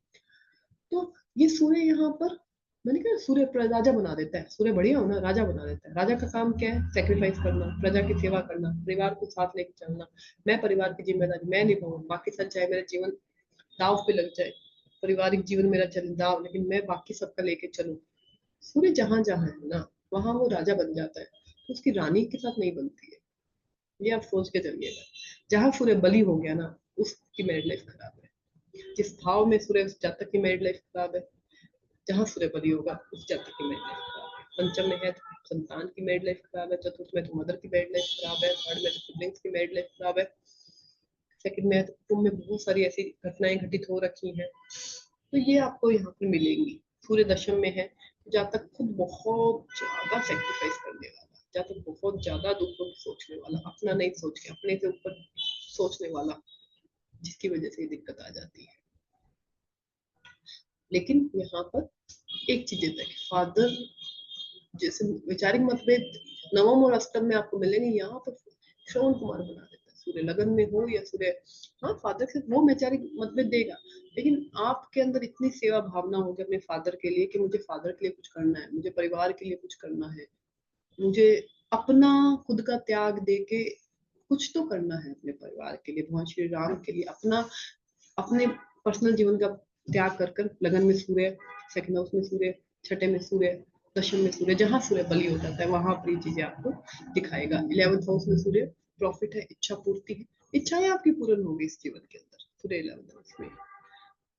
तो ये सूर्य यहाँ पर, मैंने कहा सूर्य राजा बना देता है, सूर्य बढ़िया हो ना, राजा बना देता है। राजा का काम क्या है? सेक्रीफाइस करना, प्रजा की सेवा करना, परिवार को साथ लेके चलना। मैं परिवार की जिम्मेदारी मैं निभाऊं, बाकी सब चाहे मेरा जीवन दाव पे लग जाए, पारिवारिक जीवन मेरा चले दाव, लेकिन मैं बाकी सबका लेके चलूं। सूर्य जहां जहां है ना, वहां वो राजा बन जाता है, तो उसकी रानी के साथ नहीं बनती है, ये आप सोच के चलिएगा। जहां सूर्य बलि हो गया ना, उसकी मैरिड लाइफ खराब है। जिस भाव में सूर्य, उस जातक की मैरिड लाइफ खराब है। जहां सूर्य बलि होगा उस जातक की मैरिड लाइफ खराब है। पंचम में है तो संतान की मैरिड लाइफ खराब है, चतुर्थ में तो मदर की मैरिड लाइफ खराब है, थर्ड में तो सिबलिंग्स की मैरिड लाइफ खराब है, सेकंड में है तो कुटुंब में बहुत सारी ऐसी घटनाएं घटित हो रखी हैं। तो ये आपको यहाँ पर मिलेंगी। सूर्य दशम में है तो जातक खुद बहुत ज्यादा सेक्रीफाइस करने वाला, जातक बहुत ज्यादा दूसरों की सोचने वाला, अपना नहीं सोच के अपने से ऊपर सोचने वाला, जिसकी वजह से ये दिक्कत आ जाती है। लेकिन यहाँ पर एक चीज है, फादर जैसे वैचारिक मतभेद नवम और अष्टम में आपको मिलेंगे, यहाँ पर श्रवण कुमार बना देता है, सूर्य लगन में हो या सूर्य, हाँ फादर से वो वैचारिक मतभेद देगा, लेकिन आपके अंदर इतनी सेवा भावना होगी अपने फादर के लिए कि मुझे फादर के लिए कुछ करना है, मुझे परिवार के लिए कुछ करना है, मुझे अपना खुद का त्याग दे के कुछ तो करना है अपने परिवार के लिए, भगवान श्री राम के लिए, अपने पर्सनल जीवन का त्याग कर कर लगन में सूर्य, सेकंड हाउस में सूर्य, छठे में सूर्य, दशम में सूर्य, जहां सूर्य बली हो जाता है वहां पर ये चीजें आपको दिखाएगा। 11th हाउस में सूर्य प्रॉफिट है, इच्छा पूर्ति है, इच्छाएं आपकी पूर्ण होगी इस जीवन के अंदर। सूर्य 11th हाउस में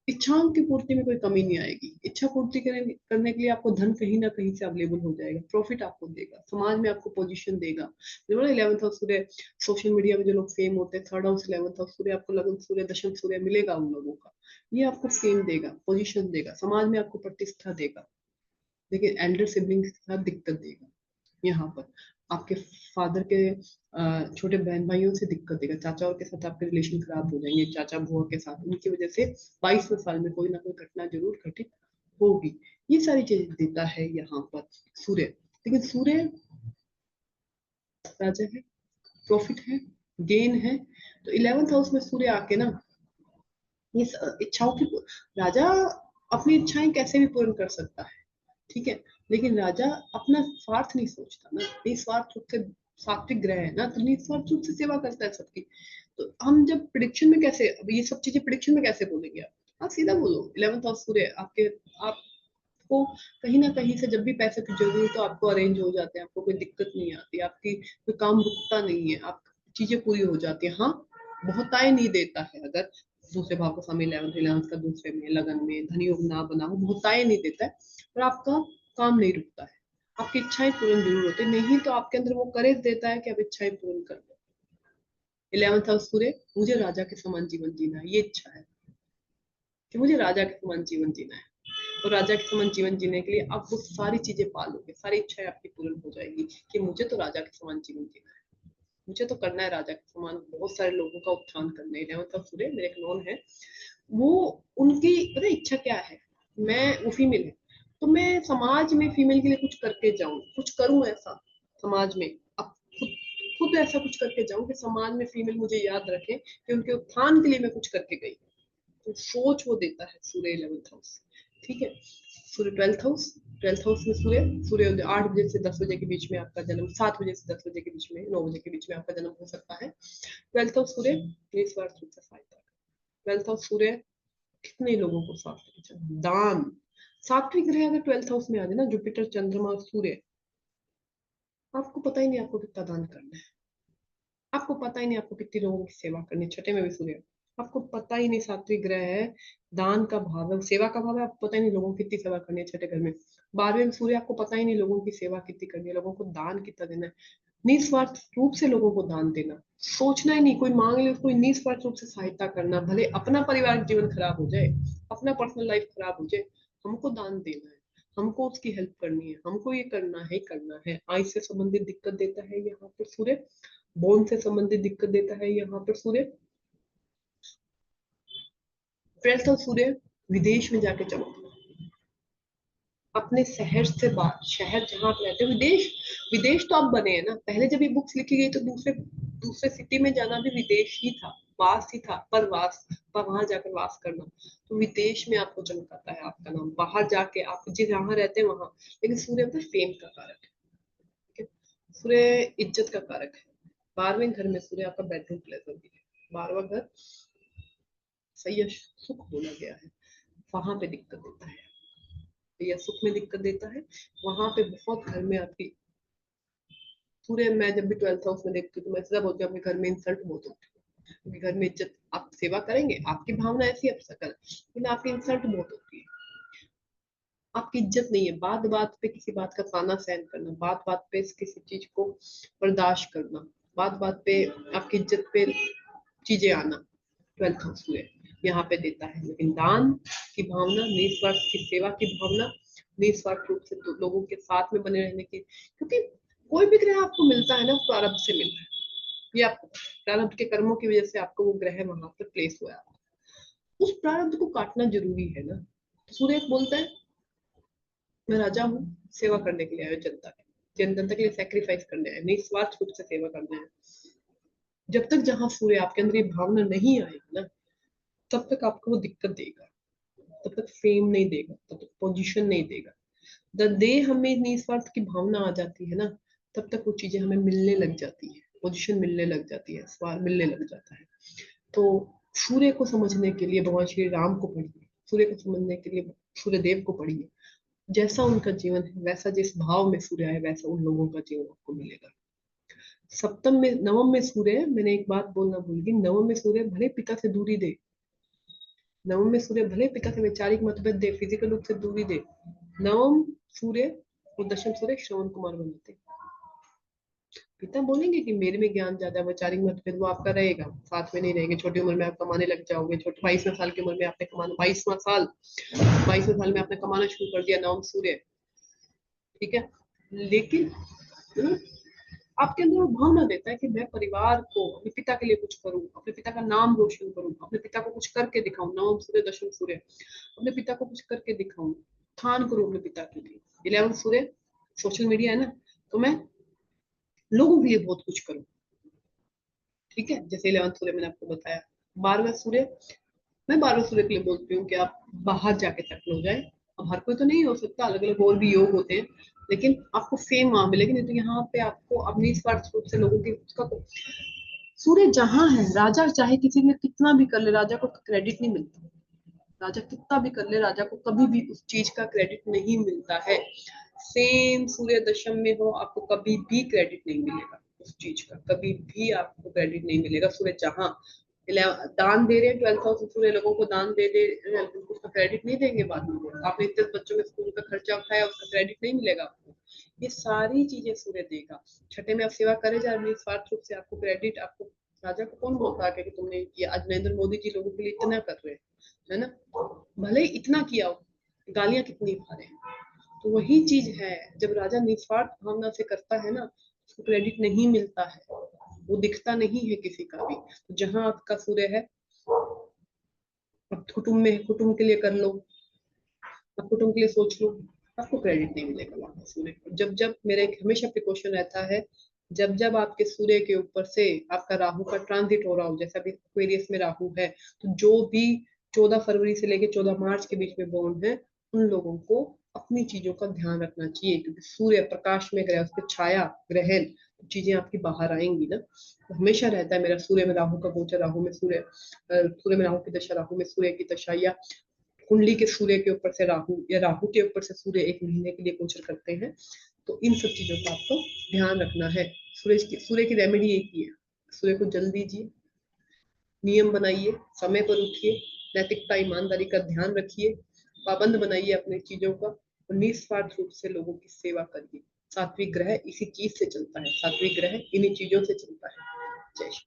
इच्छाओं की पूर्ति में कोई कमी नहीं आएगी। इच्छा पूर्ति करने के लिए आपको धन कहीं ना कहीं से अवेलेबल हो जाएगा, प्रॉफिट आपको देगा, समाज में आपको पोजीशन देगा। जो ना 11th हाउस सूर्य, सोशल मीडिया में जो लोग फेम होते हैं, 3rd हाउस 11th हाउस सूर्य, आपको लगन सूर्य, दशम सूर्य मिलेगा उन लोगों का, ये आपको फेम देगा, पोजीशन देगा, समाज में आपको प्रतिष्ठा देगा। लेकिन एल्डर सिबलिंग्स के साथ दिक्कत देगा। यहाँ पर आपके फादर के छोटे बहन भाइयों से दिक्कत देगा, चाचाओं के साथ आपके रिलेशन खराब हो जाएंगे, चाचा बुआ के साथ, उनकी वजह से 22वें साल में कोई ना कोई घटना जरूर घटित होगी। ये सारी चीजें देता है यहाँ पर सूर्य। लेकिन सूर्य राजा है, प्रॉफिट है, गेन है। तो 11th हाउस में सूर्य आके ना ये इच्छाओं की, राजा अपनी इच्छाएं कैसे भी पूर्ण कर सकता है, ठीक है, लेकिन राजा अपना स्वार्थ नहीं सोचता ना, निस्वार्थ रूप से, सात्विक ग्रह है ना, तो निस्वार्थ रूप से सेवा करता है सबकी। तो हम जब प्रिडिक्शन में कैसे, अब ये सब चीजें प्रिडिक्शन में कैसे बोलेंगे आप सीधा बोलो 11th हाउस सूर्य आपके, आपको कहीं ना कहीं से जब भी पैसे की जरूरत है तो आपको अरेंज हो जाते हैं, आपको कोई दिक्कत नहीं आती, आपकी कोई काम रुकता नहीं है, आप चीजें पूरी हो जाती है। हाँ, बहुतायत नहीं देता है, अगर दूसरे भाव का समय 11th का दूसरे में लगन में धनी योग ना बना हो, बहुतायत नहीं देता है, पर आपका काम नहीं रुकता है, आपकी इच्छाएं पूर्ण जरूर होती, नहीं तो आपके अंदर वो करेज देता है कि आप इच्छाएं पूर्ण कर लो। 11th हाउस सूर्य, मुझे राजा के समान जीवन जीना है, ये इच्छा है कि मुझे राजा के समान जीवन जीना है, और राजा के समान जीवन जीने के लिए आप वो सारी चीजें पालोगे, सारी इच्छाएं आपकी पूर्ण हो जाएगी कि मुझे तो राजा के समान जीवन जीना है, मुझे तो करना है राजा के समान, बहुत सारे लोगों का उत्थान करना है। 11th हाउस सूर्य, मेरे एक नॉन है, वो उनकी पता इच्छा क्या है, मैं वो फीमेल है, तो मैं समाज में फीमेल के लिए कुछ करके जाऊं, कुछ करूं ऐसा समाज में, अब खुद खुद ऐसा कुछ करके जाऊं कि समाज में फीमेल मुझे याद रखे कि उनके उत्थान के लिए मैं कुछ करके गई। तो सोच वो देता है सूर्य 11th हाउस, ठीक है। सूर्य 12th हाउस में सूर्य, सूर्योदय 8 बजे से 10 बजे के बीच में आपका जन्म, 7 बजे से 10 बजे के बीच में, 9 बजे के बीच में आपका जन्म हो सकता है। 12th हाउस सूर्य निस्वार्थ रूप से सहायता, 12th हाउस सूर्य कितने लोगों को सात्विक दान, सात्विक ग्रह अगर 12th हाउस में आ जाए ना, जुपिटर चंद्रमा सूर्य, आपको पता ही नहीं आपको कितना दान करना है, आपको पता ही नहीं आपको कितने लोगों की सेवा करनी है। छठे में भी सूर्य, आपको पता ही नहीं, सात्विक ग्रह है, दान का भाव है, सेवा का भाव है, आपको पता ही नहीं लोगों की कितनी सेवा करनी है छठे घर में। 12वें में सूर्य, आपको पता ही नहीं लोगों की सेवा कितनी करनी है, लोगों को दान कितना देना है, निस्वार्थ रूप से लोगों को दान देना, सोचना ही नहीं कोई मांग ले उसको, निस्वार्थ रूप से सहायता करना, भले अपना परिवार जीवन खराब हो जाए, अपना पर्सनल लाइफ खराब हो जाए, हमको दान देना है, हमको उसकी हेल्प करनी है, हमको ये करना है, करना है। आय से संबंधित दिक्कत देता है यहाँ पर सूर्य, बोन से संबंधित दिक्कत देता है यहाँ पर सूर्य। 12th हाउस सूर्य, विदेश में जाके चमकना, अपने शहर से बाहर, शहर जहाँ आप रहते हो, विदेश, विदेश तो आप बने हैं ना, पहले जब ये बुक्स लिखी गई तो दूसरे दूसरे सिटी में जाना भी विदेश ही था, वास ही था, परवास, पर वहां जाकर वास करना, तो विदेश में आपको चमकाता है आपका नाम, बाहर जाके आप जिस जहाँ रहते हैं वहां। लेकिन सूर्य मतलब फेम का कारक है, ठीक है? सूर्य इज्जत का कारक है। 12वें घर में सूर्य आपका बेडरूम प्लेजर भी है, 12वां घर सही सुख बोला गया है, वहां पे दिक्कत देता है, या सुख में दिक्कत देता है, वहां पे बहुत घर में आपकी सूर्य, मैं जब भी 12th हाउस में देखती हूँ तो मैं सीधा बोलती हूँ अपने घर में इंसल्ट बहुत होती है, क्योंकि घर में इज्जत, आप सेवा करेंगे, आपकी भावना ऐसी आप सकल, लेकिन आपकी इंसल्ट बहुत होती है, आपकी इज्जत नहीं है, बात बात पे किसी बात का ताना सहन करना, बात बात पे किसी चीज को बर्दाश्त करना, बात बात पे आपकी इज्जत पे चीजें आना, 12th हाउस में यहाँ पे देता है। लेकिन दान की भावना, निस्वार्थ की सेवा की भावना, निस्वार्थ रूप से लोगों के साथ में बने रहने की, क्योंकि कोई भी ग्रह आपको मिलता है ना वो प्रारब्ध से मिल रहा है, ये आपको प्रारब्ध के कर्मों की वजह से आपको वो ग्रह वहां पर प्लेस हुआ है, उस प्रारब्ध को काटना जरूरी है ना। तो सूर्य बोलता है मैं राजा हूँ, सेवा करने के लिए आया, जनता के, जनता के लिए सेक्रीफाइस करने आया, निस्वार्थ रूप से सेवा करना है। जब तक जहाँ सूर्य आपके अंदर ये भावना नहीं आएगी ना, तब तक आपको वो दिक्कत देगा, तब तक फेम नहीं देगा, तब तक पोजीशन नहीं देगा। द डे हमें निस्वार्थ की भावना आ जाती है ना, तब तक वो चीजें हमें मिलने लग जाती है, पोजीशन मिलने लग जाती है, सवाल मिलने लग जाता है। तो सूर्य को समझने के लिए भगवान श्री राम को पढ़िए, सूर्य को समझने के लिए सूर्य देव को पढ़िए। जैसा उनका जीवन है वैसा जिस भाव में सूर्य है वैसा उन लोगों का जीवन आपको मिलेगा। सप्तम में नवम में सूर्य, मैंने एक बात बोलना भूल गई, नवम में सूर्य भले पिता से दूरी दे, नवम में सूर्य भले पिता से वैचारिक मतभेद दे, फिजिकल रूप से दूरी दे, नवम सूर्य और दशम सूर्य श्रवण कुमार बनाते। पिता बोलेंगे कि मेरे में ज्ञान ज्यादा है, वैचारिक मतभेद वो आपका रहेगा, साथ में नहीं रहेंगे, छोटी उम्र में आप कमाने लग जाओगे, छोटे 22वें साल की उम्र में आपने कमाना, 22वें साल में आपने कमाना शुरू कर दिया, नवम सूर्य, ठीक है। लेकिन आपके अंदर वो भावना देता है कि मैं परिवार को, अपने पिता के लिए कुछ करूं, अपने पिता का नाम रोशन करूं, अपने पिता को कुछ करके दिखाऊं, नवम सूर्य दशम सूर्य, अपने पिता को कुछ करके दिखाऊं, उत्थान करूं अपने पिता के लिए। 11 सूर्य सोशल मीडिया है ना, तो मैं लोगों के लिए बहुत कुछ करूं, ठीक है, जैसे 11 सूर्य मैंने आपको बताया। 12वां सूर्य, मैं 12वें सूर्य के लिए बोलती हूँ कि आप बाहर जाके सेटल हो जाए। अब हर कोई तो नहीं हो सकता, अलग अलग और भी योग होते हैं, लेकिन आपको फेम वहां मिलेगी, नहीं तो यहाँ पे आपको अपनी स्वार्थ रूप से लोगों की उसका सूर्य जहां है, राजा चाहे किसी में कितना भी कर ले, राजा को क्रेडिट नहीं मिलता। राजा कितना भी कर ले, राजा को कभी भी उस चीज का क्रेडिट नहीं मिलता है। सेम सूर्य दशम में हो, आपको कभी भी क्रेडिट नहीं मिलेगा उस चीज का, कभी भी आपको क्रेडिट नहीं मिलेगा। सूर्य जहां दान दे रहे हैं, 12th हाउस सूर्य लोगों को दान दे दे, उसका क्रेडिट नहीं देंगे बाद में। आपने इतने बच्चों के स्कूल का खर्चा उठाया, उसका क्रेडिट नहीं मिलेगा आपको। ये सारी चीजें सूर्य देगा। छठे में आप सेवा करे जा रहे हैं निस्वार्थ रूप से, आपको क्रेडिट, आपको राजा को कौन बोलता है कि तुमने किया। आज नरेंद्र मोदी जी लोगों के लिए इतना कर रहे हैं, है ना, भले ही इतना किया हो, गालियां कितनी खा रहे हैं। तो वही चीज है, जब राजा निस्वार्थ भावना से करता है ना, उसको क्रेडिट नहीं मिलता है, वो दिखता नहीं है किसी का भी। तो जहां आपका सूर्य है, अब कुटुंब में, कुटुंब के लिए कर लो, अब कुटुंब के लिए सोच लो, आपको क्रेडिट नहीं मिलेगा वहां सूर्य। जब जब मेरा एक हमेशा प्रिकॉशन रहता है, जब जब आपके सूर्य के ऊपर से आपका राहु का ट्रांजिट हो रहा हो, जैसा भी एक्वेरियस में राहु है, तो जो भी 14 फरवरी से लेके 14 मार्च के बीच में बोर्न है, उन लोगों को अपनी चीजों का ध्यान रखना चाहिए, क्योंकि सूर्य प्रकाश में ग्रह, उसकी छाया, ग्रहण, चीजें आपकी बाहर आएंगी ना। तो हमेशा रहता है मेरा सूर्य में राहु का गोचर, राहु में सूर्य, सूर्य में राहु की दशा, राहु में सूर्य की दशा, या कुंडली के सूर्य के ऊपर से राहु, या राहु के ऊपर से सूर्य 1 महीने के लिए गोचर करते हैं। तो इन सब चीजों का आपको ध्यान रखना है। सूर्य की रेमेडी एक ही है, सूर्य को जल दीजिए, नियम बनाइए, समय पर उठिए, नैतिकता ईमानदारी का ध्यान रखिए, पाबंद बनाइए अपनी चीजों का, और निस्वार्थ रूप से लोगों की सेवा करिए। सात्विक ग्रह इसी चीज से चलता है, सात्विक ग्रह इन्हीं चीजों से चलता है। जय श्री